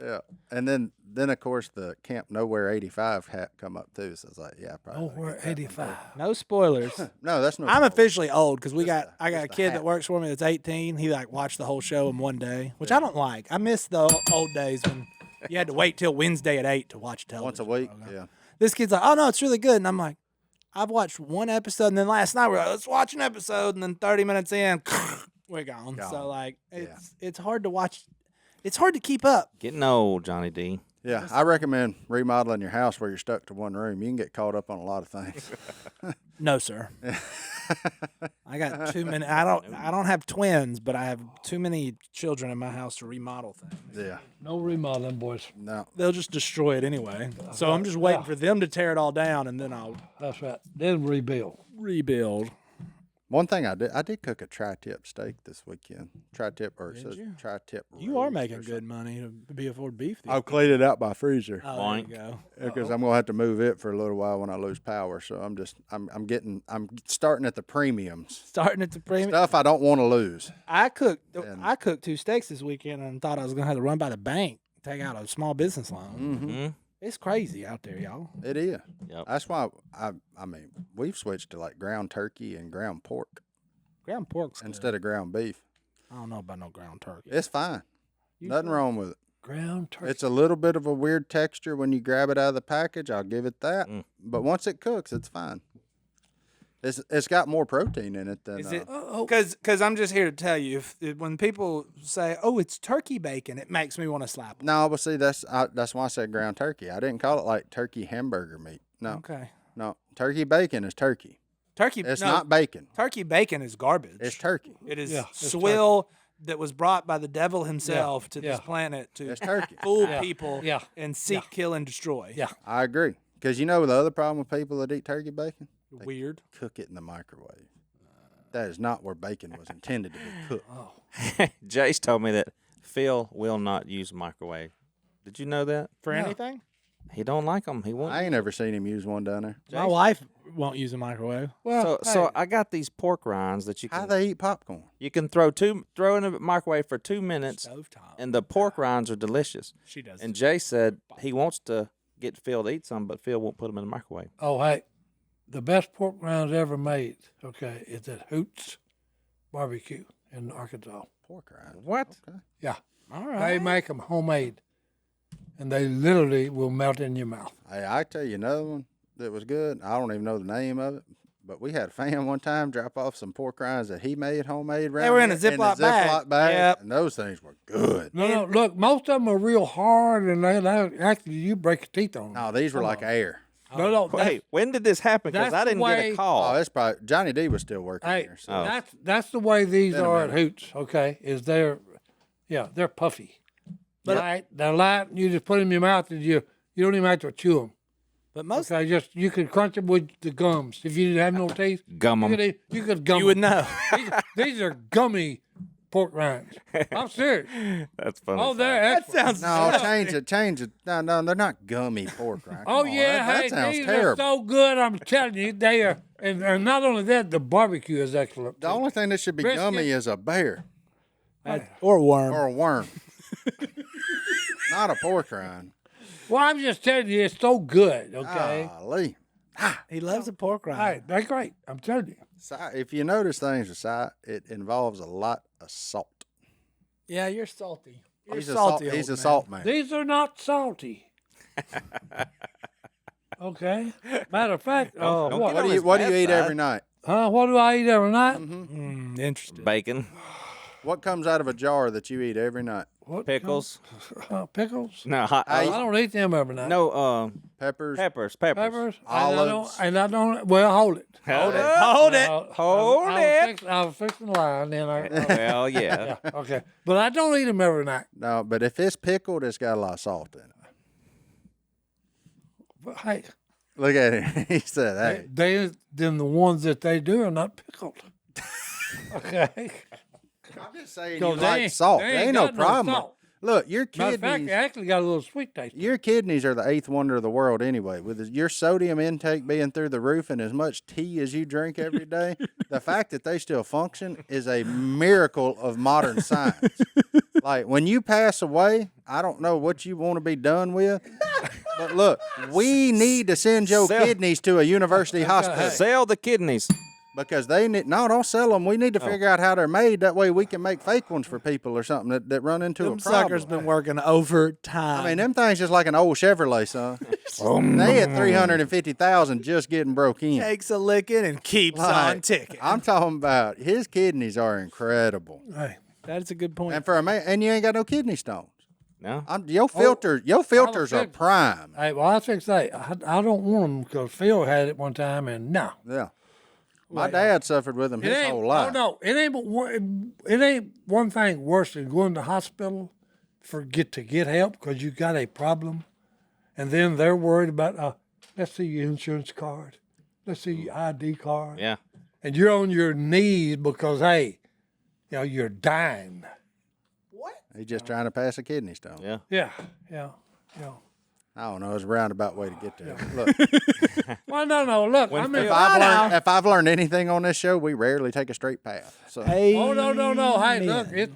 Yeah, and then of course the Camp Nowhere '85 hat come up too. So I was like, yeah, probably. Oh, we're 85. No spoilers. No, that's no. I'm spoiler. officially old because I got a the kid hat. that works for me that's 18. He like watched the whole show in one day, which I don't like. I miss the old days when you had to wait till Wednesday at 8 to watch television. Once a week. program. Yeah. This kid's like, oh no, it's really good, and I'm like, I've watched one episode, and then last night we're like, let's watch an episode, and then 30 minutes in, we're gone. So like, it's hard to watch. It's hard to keep up. Getting old, Johnny D. Yeah, I recommend remodeling your house where you're stuck to one room. You can get caught up on a lot of things. No, sir. I got too many. I don't have twins, but I have too many children in my house to remodel things. Yeah. No remodeling, boys. No. They'll just destroy it anyway. So I'm just waiting for them to tear it all down, and then I'll That's right. Then rebuild. rebuild. One thing I did cook a tri-tip steak this weekend. Tri-tip or it says you? tri-tip. You are roast making or good money to be afford beef. I'll clean it out by freezer. Oh, Boink. there you go. Because I'm gonna have to move it for a little while when I lose power. So I'm starting at the premiums Starting at the premium. stuff I don't want to lose. I cooked 2 steaks this weekend and thought I was gonna have to run by the bank, take out a small business loan. Mm-hmm. It's crazy out there, y'all. It is. Yep. That's why I mean we've switched to like ground turkey and ground pork Ground pork's good. instead of ground beef. I don't know about no ground turkey. It's fine. Nothing wrong with it. Ground turkey. It's a little bit of a weird texture when you grab it out of the package. I'll give it that. Mm. But once it cooks, it's fine. It's got more protein in it than. Is it? Oh, Because I'm just here to tell you, when people say, "Oh, it's turkey bacon," it makes me want to slap them. No, but see, that's why I said ground turkey. I didn't call it like turkey hamburger meat. No, Okay. no, turkey bacon is turkey. Turkey. It's no, not bacon. Turkey bacon is garbage. It's turkey. It is Yeah, it's swill that was brought by the devil himself to this yeah. planet to It's turkey. fool Yeah, people yeah, and seek, kill, and destroy. Yeah. I agree. Because you know the other problem with people that eat turkey bacon? Weird. Cook it in the microwave. That is not where bacon was intended to be cooked. Jace told me that Phil will not use microwave. Did you know that? For No. anything? He don't like them. He won't. I ain't ever seen him use one down there. My wife won't use a microwave. well, So I got these pork rinds that you How can they eat popcorn? you can throw in a microwave for 2 minutes, Stovetop. and the pork rinds are delicious. She does. And Jay said he wants to get Phil to eat some, but Phil won't put them in the microwave. oh, hey, the best pork rinds ever made, okay, is at Hoots Barbecue in Arkansas. Pork rinds. What? Okay. Yeah. All They right. make them homemade, and they literally will melt in your mouth. Hey, I tell you another one that was good. I don't even know the name of it, but we had a fan one time drop off some pork rinds that he made homemade. They were in a Ziploc bag. Yep. and those things were good. No, look, most of them are real hard, and they actually you break your teeth on them. No, these were like air. No, Wait, when did this happen? Because that's I didn't the get way- a call. Oh, that's probably Johnny D was still working Hey, there. So. Oh. that's the way these Been a are at minute. Hoots. Okay, is they're puffy. They're light. You just put them in your mouth, and you don't even have to chew them. But most Okay, you could crunch them with the gums. If you didn't have no teeth, Gum 'em. you could gum. you would 'em. know. These are gummy pork rinds. I'm serious. That's funny. Oh, they're that excellent. sounds No, change it. No, they're not gummy pork rinds. Oh Come on, yeah, that hey, sounds these terrible. are so good. I'm telling you, they are. And not only that, the barbecue is excellent. The only thing that should be Brisket. gummy is a bear Or worm. or a worm, not a pork rind. Well, I'm just telling you, it's so good. Okay. Golly. He loves a pork rind. Hey, they're great. I'm telling you. If you notice things with Si, it involves a lot of salt. Yeah, you're salty. You're He's salty. He's a old man. salt man. These are not salty. Okay. Matter of fact, don't what? get on his What do you bad eat side. every night? What do I eat every night? Interesting. Bacon, What comes out of a jar that you eat every night? What pickles. pickles? No, hot. Hey, I don't eat them every night. No, Peppers. peppers. Peppers. Olives. And I don't. Well, hold it. Hold it. Hold it. Hold it. I was fixing the line, then I. Well, yeah. Yeah. Okay. But I don't eat them every night. No, but if it's pickled, it's got a lot of salt in it. But hey, Look at him. He said, "Hey, then the ones that they do are not pickled. Okay. I'm just saying you Because like salt. they There ain't ain't no got no problem. salt. Look, your Matter of fact, kidneys. they actually got a little sweet taste. Your kidneys are the eighth wonder of the world anyway. With your sodium intake being through the roof and as much tea as you drink every day, the fact that they still function is a miracle of modern science. Like when you pass away, I don't know what you want to be done with, but look, we need to send your kidneys to a university hospital Sell the kidneys. because they need. No, don't sell them. We need to figure out how they're made. That way we can make fake ones for people or something that run into Them a problem. suckers been working overtime. I mean, them things just like an old Chevrolet, son. They had 350,000 just getting broke in. takes a licking and keeps Like, on ticking. I'm talking about his kidneys are incredible, Hey, That's a good point. and for a man, and you ain't got no kidney stones. No. Your filters are fixing- prime. hey, well, I was fixing to say, I don't want them because Phil had it one time, and no. Yeah, my dad suffered with them It his ain't, whole life. Oh, no. It ain't one thing worse than going to the hospital to get help because you got a problem, and then they're worried about, let's see your insurance card. Let's see your ID card. Yeah. And you're on your knees because, hey, you're dying. He's just trying to pass a kidney stone. Yeah. Yeah. I don't know. It's a roundabout way to get there. Look, Well, no. Look, I mean, if I've learned anything on this show, we rarely take a straight path. So Hey, oh, no. Hey, look, it's,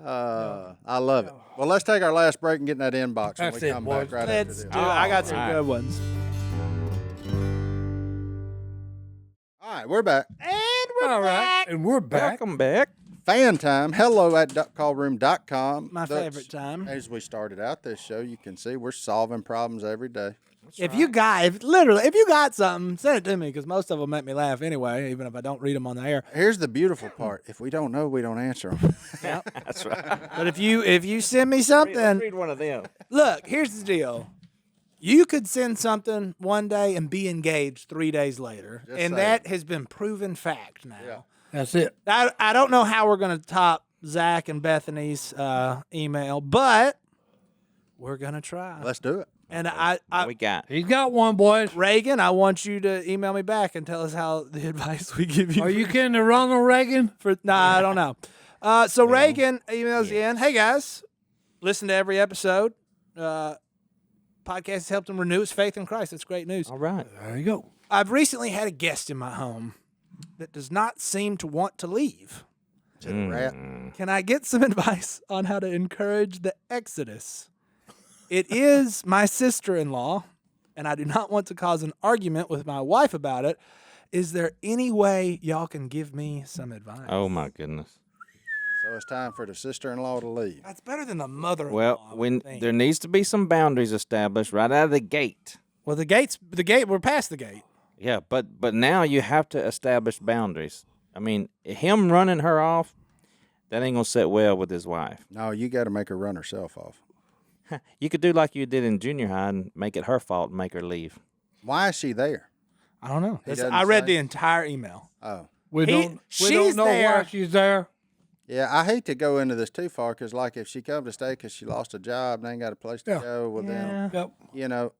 I love it. Well, let's take our last break and get in that inbox when That's we it, come boys. back right let's after do this. it. I got some All right. good ones. All right, we're back. And we're all right. back. And we're back. Welcome back. Fan time. Hello at duckcallroom.com. My favorite time. As we started out this show, you can see we're solving problems every day. If you got something, send it to me because most of them make me laugh anyway, even if I don't read them on the air. Here's the beautiful part. If we don't know, we don't answer them. That's right. But if you send me Let's something, read one of them. look, here's the deal. You could send something one day and be engaged 3 days later, Just and saying. that has been proven fact now. Yeah. That's it. I don't know how we're going to top Zach and Bethany's email, but we're going to try. Let's do it. And What we got? He's got one, boys. Reagan, I want you to email me back and tell us how the advice we give you. Are you kidding to Ronald Reagan? Nah, I don't know. So Reagan emails in, hey guys, listen to every episode. Podcast has helped him renew his faith in Christ. That's great news. All right. There you go. I've recently had a guest in my home that does not seem to want to leave. To the rat. Can I get some advice on how to encourage the exodus? It is my sister-in-law, and I do not want to cause an argument with my wife about it. Is there any way y'all can give me some advice? Oh my goodness. So it's time for the sister-in-law to leave. That's better than the mother-in-law. Well, I when would think. there needs to be some boundaries established right out of the gate. Well, the gate, we're past the gate. Yeah, but now you have to establish boundaries. I mean, him running her off, that ain't gonna sit well with his wife. No, you got to make her run herself off. You could do like you did in junior high and make it her fault and make her leave. Why is she there? I don't know. doesn't I read say. the entire email. Oh. We don't she's know there. why she's there. Yeah, I hate to go into this too far because, like, if she come to stay because she lost a job and ain't got a place to Yeah. go, well, then, Yep. you know,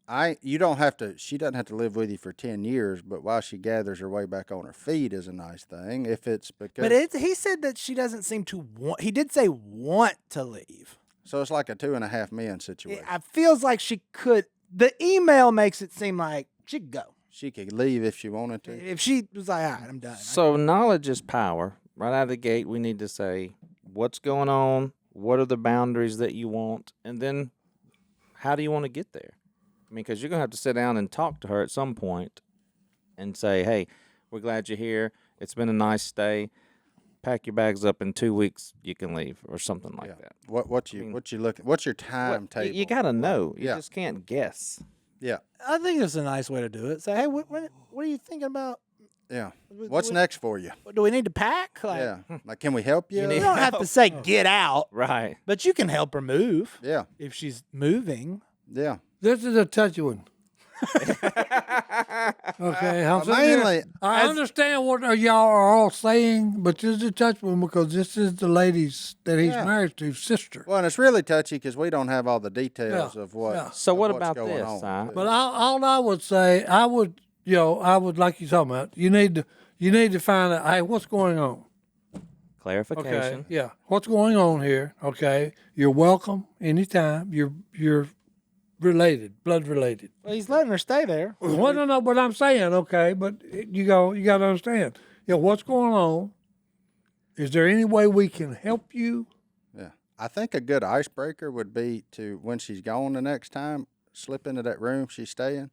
you don't have to, she doesn't have to live with you for 10 years, but while she gathers her way back on her feet is a nice thing. If it's because, But he said that she doesn't seem to want. He did say want to leave. so it's like a 2.5 men situation. It feels like she could. The email makes it seem like she could go She could leave if she wanted to. if she was like, "All right, I'm done." So knowledge is power. Right out of the gate, we need to say what's going on, what are the boundaries that you want, and then how do you want to get there? I I mean, because you're gonna have to sit down and talk to her at some point, and say, "Hey, we're glad you're here. It's been a nice stay. Pack your bags up. In 2 weeks, you can leave," or something like that. What you looking? What's your timetable? You gotta know. You Yeah. just can't guess. Yeah, I think it's a nice way to do it. Say, hey, what are you thinking about? yeah. What's next for you? Do we need to pack? Like, Yeah, like can we help you? You don't have to say get out, Right. but you can help her move Yeah, if she's moving. yeah. This is a touchy one. Okay, I'm sitting Mainly, here- I understand what y'all are all saying, but this is a touchy one because this is the lady's that he's Yeah. married to sister. well, and it's really touchy because we don't have all the details Yeah, of what. yeah. So of what what's about going this, on. Si? But all I would say, I would like you talking about. You need to find out. Hey, what's going on? Clarification. Okay, yeah, what's going on here? Okay, you're welcome anytime. You're related, blood related. Well, he's letting her stay there. Well, no, but I'm saying, okay, but you got to understand. What's going on? Is there any way we can help you? Yeah, I think a good icebreaker would be to when she's gone the next time, slip into that room she's staying,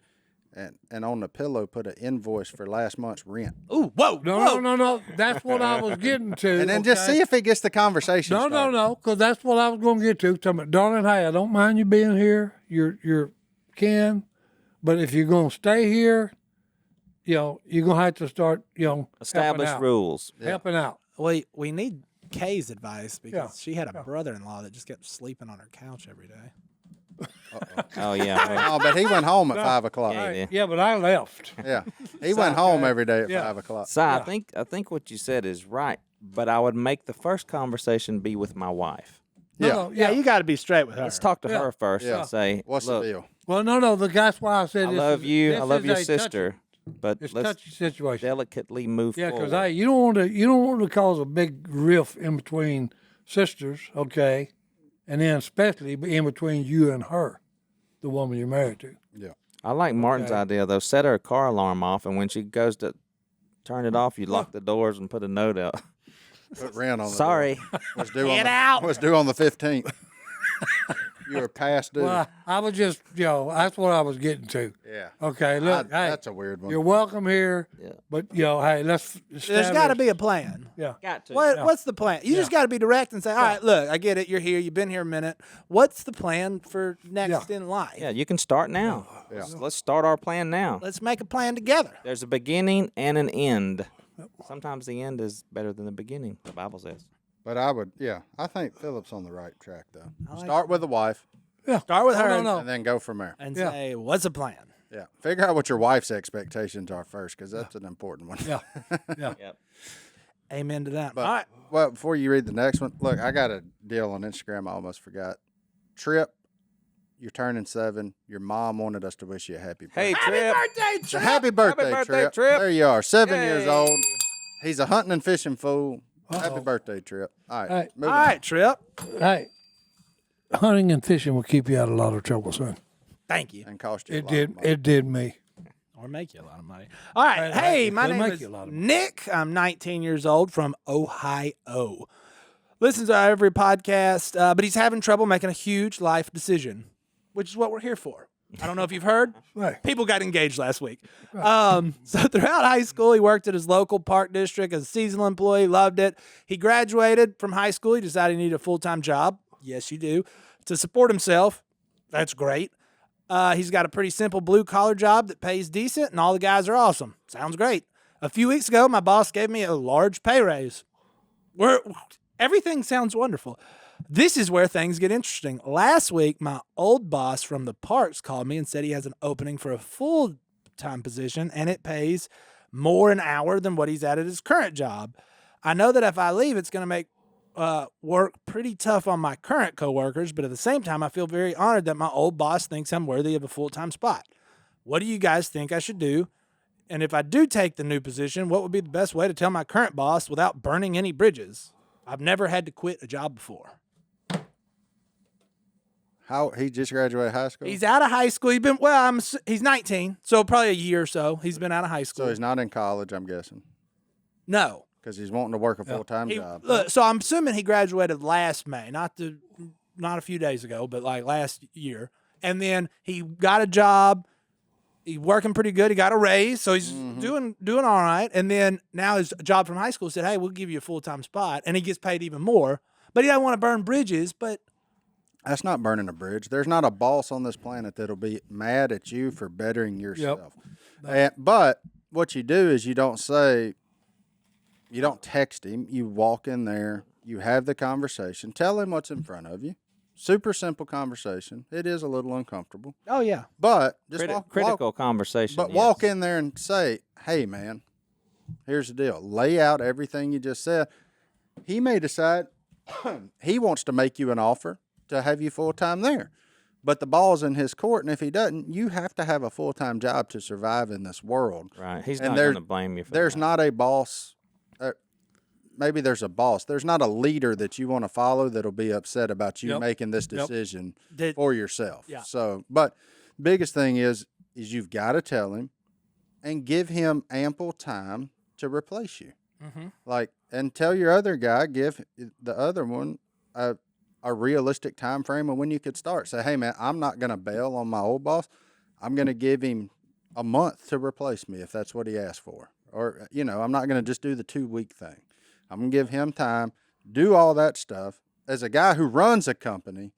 and on the pillow put an invoice for last month's rent, Ooh, whoa, No. That's what I was getting to. and then just see if he gets the conversation. No, started. because that's what I was going to get to. Tell me, darling, hey, I don't mind you being here. You're kin, but if you're going to stay here, you're going to have to start, Establish helping out. rules. Helping out. We need Kay's advice because Yeah. she had a brother-in-law that just kept sleeping on her couch every day. Oh yeah. Oh, but he went home at 5 o'clock. Yeah, Yeah, he did. Yeah, but I left. he went home every day at Yeah. 5 o'clock. Si, I think what you said is right, but I would make the first conversation be with my wife. No, Yeah, you got to be straight with her. Let's talk to Yeah. her first Yeah. and say, What's "Look, the deal? Well, no. That's why I said I this love is- you. this I love is your a sister, but It's a let's touchy situation. delicately move Yeah, forward." because you don't want to cause a big rift in between sisters, okay, and then especially in between you and her, the woman you're married to. Yeah, I like Martin's Okay. idea though. Set her car alarm off, and when she goes to turn it off, you lock the doors and put a note out. put rent on the Sorry. door. Was due Get on the, out. Was due on the 15th. You were past due. Well, I was just, that's what I was getting to. Yeah. Okay, look, hey, That's a weird one. you're welcome here, Yeah. but hey, let's. There's got to be a plan. Yeah. Got to. What's the plan? You just got to be direct and say, all right, look, I get it. You're here. You've been here a minute. What's the plan for next in life? Yeah, you can start now. Yeah. Let's start our plan now. Let's make a plan together. There's a beginning and an end. Sometimes the end is better than the beginning, the Bible says. But I think Philip's on the right track though. Start with the wife Start with her No. and then go from there. and Yeah. say, what's the plan? Yeah. Figure out what your wife's expectations are first, because that's an important one. Yeah. Yeah. Yep. Amen to that. But, all right. well, before you read the next one, look, I got a deal on Instagram I almost forgot. Trip, you're turning 7. Your mom wanted us to wish you a happy birthday. Hey, Trip. birthday, So happy birthday, birthday, Trip. There you are, 7 years Yay. old. He's a hunting and fishing fool. Happy Uh-oh. birthday, Trip. All right. Hey. moving All on. right, Trip. Hey, hunting and fishing will keep you out of a lot of trouble, son. Thank you. And cost you a It lot did. of money. It did me. Or make you a lot of money. All right. Hey, Hey, it my could name make is you a lot of money. Nick. I'm 19 years old from Ohio. Listens to every podcast, but he's having trouble making a huge life decision, which is what we're here for. I don't know if you've heard. Right. People got engaged last week. So throughout high school, he worked at his local park district as a seasonal employee, loved it. He graduated from high school. He decided he needed a full-time job. Yes, you do. To support himself. That's great. He's got a pretty simple blue-collar job that pays decent, and all the guys are awesome. Sounds great. A few weeks ago, my boss gave me a large pay raise. Everything sounds wonderful. This is where things get interesting. Last week, my old boss from the parks called me and said he has an opening for a full-time position, and it pays more an hour than what he's at his current job. I know that if I leave, it's going to make work pretty tough on my current coworkers, but at the same time, I feel very honored that my old boss thinks I'm worthy of a full-time spot. What do you guys think I should do? And if I do take the new position, what would be the best way to tell my current boss without burning any bridges? I've never had to quit a job before. How he just graduated high school? He's out of high school. He's 19, so probably a year or so. He's been out of high school. So he's not in college, I'm guessing, No. because he's wanting to work a full-time He- job. look, so I'm assuming he graduated last May, not a few days ago, but like last year. And then he got a job. He's working pretty good. He got a raise, so he's doing all right. And then now his job from high school said, "Hey, we'll give you a full-time spot," and he gets paid even more. But he doesn't want to burn bridges. But That's not burning a bridge. There's not a boss on this planet that'll be mad at you for bettering yourself. But what you do is you don't text him. You walk in there, you have the conversation, tell him what's in front of you. Super simple conversation. It is a little uncomfortable, oh yeah, but just Critical conversation. But yes. walk in there and say, "Hey, man, here's the deal." Lay out everything you just said. He may decide he wants to make you an offer to have you full time there, but the ball's in his court. And if he doesn't, you have to have a full time job to survive in this world. Right. He's And not going to blame you for There's that. not a boss. Maybe there's a boss. There's not a leader that you want to follow that'll be upset about you making this decision for yourself. Yeah. So, but biggest thing is you've got to tell him and give him ample time to replace you. Like, and tell your other guy, give the other one a realistic time frame of when you could start. Say, "Hey, man, I'm not going to bail on my old boss. I'm going to give him a month to replace me if that's what he asked for. Or, I'm not going to just do the 2-week thing. I'm going to give him time, do all that stuff. As a guy who runs a company,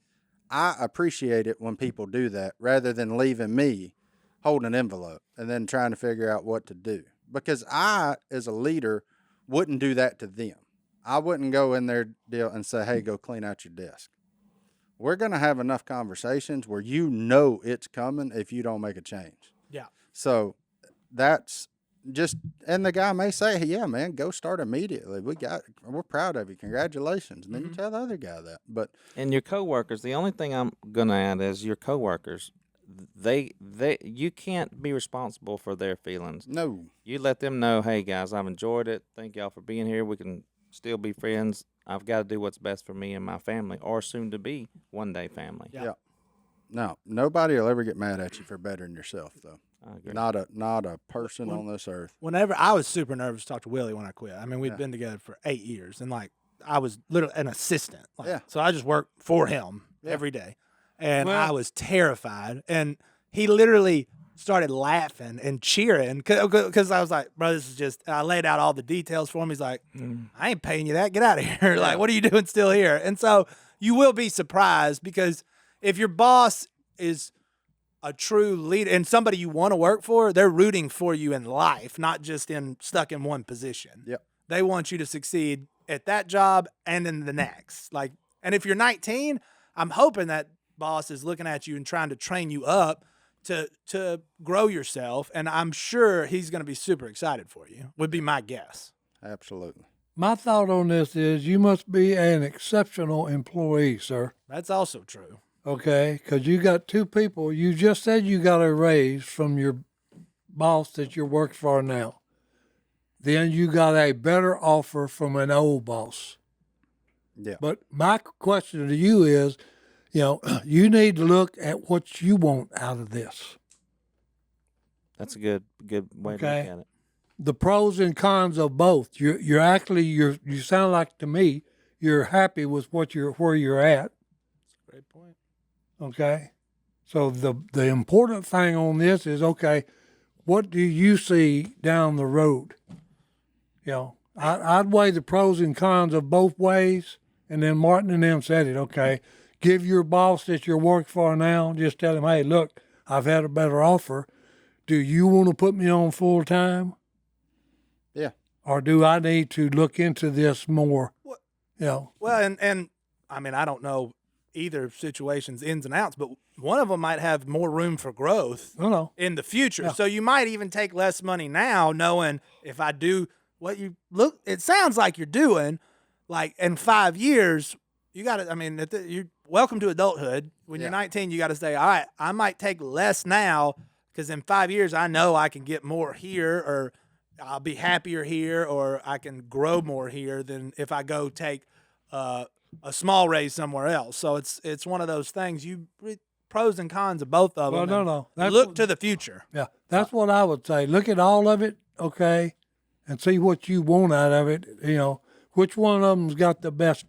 I appreciate it when people do that rather than leaving me holding an envelope and then trying to figure out what to do. Because I, as a leader, wouldn't do that to them. I wouldn't go in their deal and say, "Hey, go clean out your desk." We're going to have enough conversations where it's coming if you don't make a change. yeah. So that's just, and the guy may say, "Hey, yeah, man, go start immediately. We're proud of you. Congratulations." And then you tell the other guy that. But And your coworkers, the only thing I'm gonna add is your coworkers. You can't be responsible for their feelings. no, You let them know, "Hey guys, I've enjoyed it. Thank y'all for being here. We can still be friends. I've got to do what's best for me and my family, or soon to be one day family." Yeah. no, nobody will ever get mad at you for bettering yourself, though. I agree. Not a person on this earth. Whenever I was super nervous to talk to Willie when I quit. I mean, we'd been together for 8 years, and like I was literally an assistant. So I just worked for him every day, and I was terrified. And he literally started laughing and cheering because I was like, "Bro, this is just." I laid out all the details for him. He's like, "I ain't paying you that. Get out of here! Like, what are you doing still here?" And so you will be surprised because if your boss is a true leader and somebody you want to work for, they're rooting for you in life, not just stuck in one position. Yep. They want you to succeed at that job and in the next. Like, and if you're 19, I'm hoping that boss is looking at you and trying to train you up to grow yourself. And I'm sure he's going to be super excited for you, would be my guess. Absolutely. My thought on this is you must be an exceptional employee, sir. That's also true. Okay, because you got two people. You just said you got a raise from your boss that you work for now. Then you got a better offer from an old boss. Yeah. But my question to you is, you need to look at what you want out of this. That's a good way to Okay. look at it. The pros and cons of both. You sound like to me you're happy with where you're at. Great point. Okay. So the important thing on this is, okay, what do you see down the road? I'd weigh the pros and cons of both ways, and then Martin and them said it. Okay, give your boss that you work for now, just tell him, "Hey, look, I've had a better offer. Do you want to put me on full time? Yeah. Or do I need to look into this more?" Well, and I mean, I don't know either situation's ins and outs, but one of them might have more room for growth No. in the future. Yeah. So you might even take less money now, knowing if I do what it sounds like you're doing, like in 5 years, you got to, I mean, you're welcome to adulthood. When you're 19, you got to say, all right, I might take less now because in 5 years, I know I can get more here, or I'll be happier here, or I can grow more here than if I go take a small raise somewhere else. So it's one of those things. Pros and cons of both of them. Well, no. And look to the future. Yeah, that's what I would say. Look at all of it, okay, and see what you want out of it. Which one of them's got the best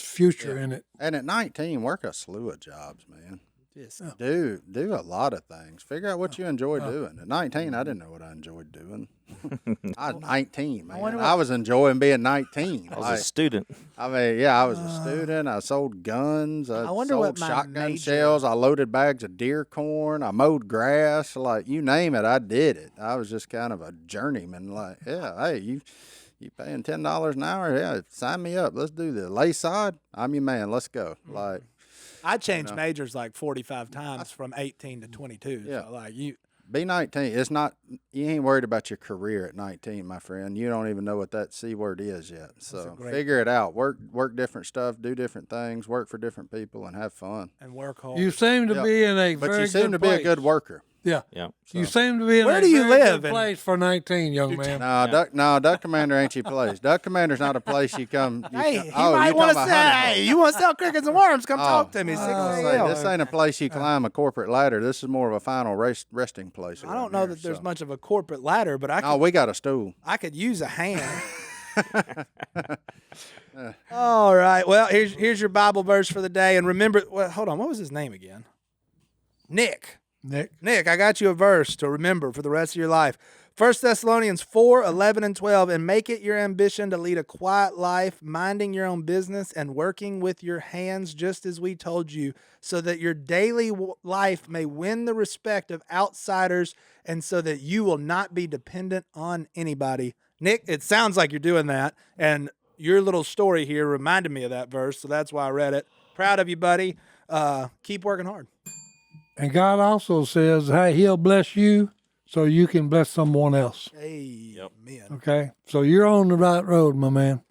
future in it. And at 19, work a slew of jobs, man. Just do a lot of things. Figure out what you enjoy doing. At 19, I didn't know what I enjoyed doing. I was 19, man. I was enjoying being 19. I was a student. I mean, yeah, I was a student. I sold guns. I wonder sold what my shotgun major- shells. I loaded bags of deer corn. I mowed grass. Like, you name it, I did it. I was just kind of a journeyman. Like, yeah, hey, you paying $10 an hour? Yeah, sign me up. Let's do this. Lay side, I'm your man. Let's go. Like, I changed majors like 45 times from 18 to 22. Yeah. So like you, be 19. It's not, you ain't worried about your career at 19, my friend. You don't even know what that C word is yet. So figure it out. Work different stuff, do different things, work for different people, and have fun. and work hard. You seem to be in a But very you seem to good be a place. good worker. Yeah. Yeah. You seem to be in Where a do you very live? good And- place for 19, young man. Duck Commander ain't your place. Duck Commander's not a place you come. Hey, he oh, might you want to talking say, about hunting. hey, you want to sell crickets and worms? Come Oh. talk to me. 6 Say, a.m. this ain't a place you climb a corporate ladder. This is more of a final resting place. I don't know that there's much of a corporate ladder, but Oh, we got a stool. I could use a hand. All right. Well, here's your Bible verse for the day. And remember, well, hold on. What was his name again? Nick, I got you a verse to remember for the rest of your life. 1 Thessalonians 4:11 and 12. And make it your ambition to lead a quiet life, minding your own business and working with your hands, just as we told you, so that your daily life may win the respect of outsiders and so that you will not be dependent on anybody. Nick, it sounds like you're doing that. And your little story here reminded me of that verse, so that's why I read it. Proud of you, buddy. Keep working hard. And God also says, hey, he'll bless you so you can bless someone else. Amen. Okay? So you're on the right road, my man.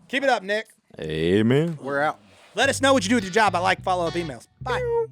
Keep it up, Nick. Amen. We're out. Let us know what you do with your job. I like follow-up emails. Bye.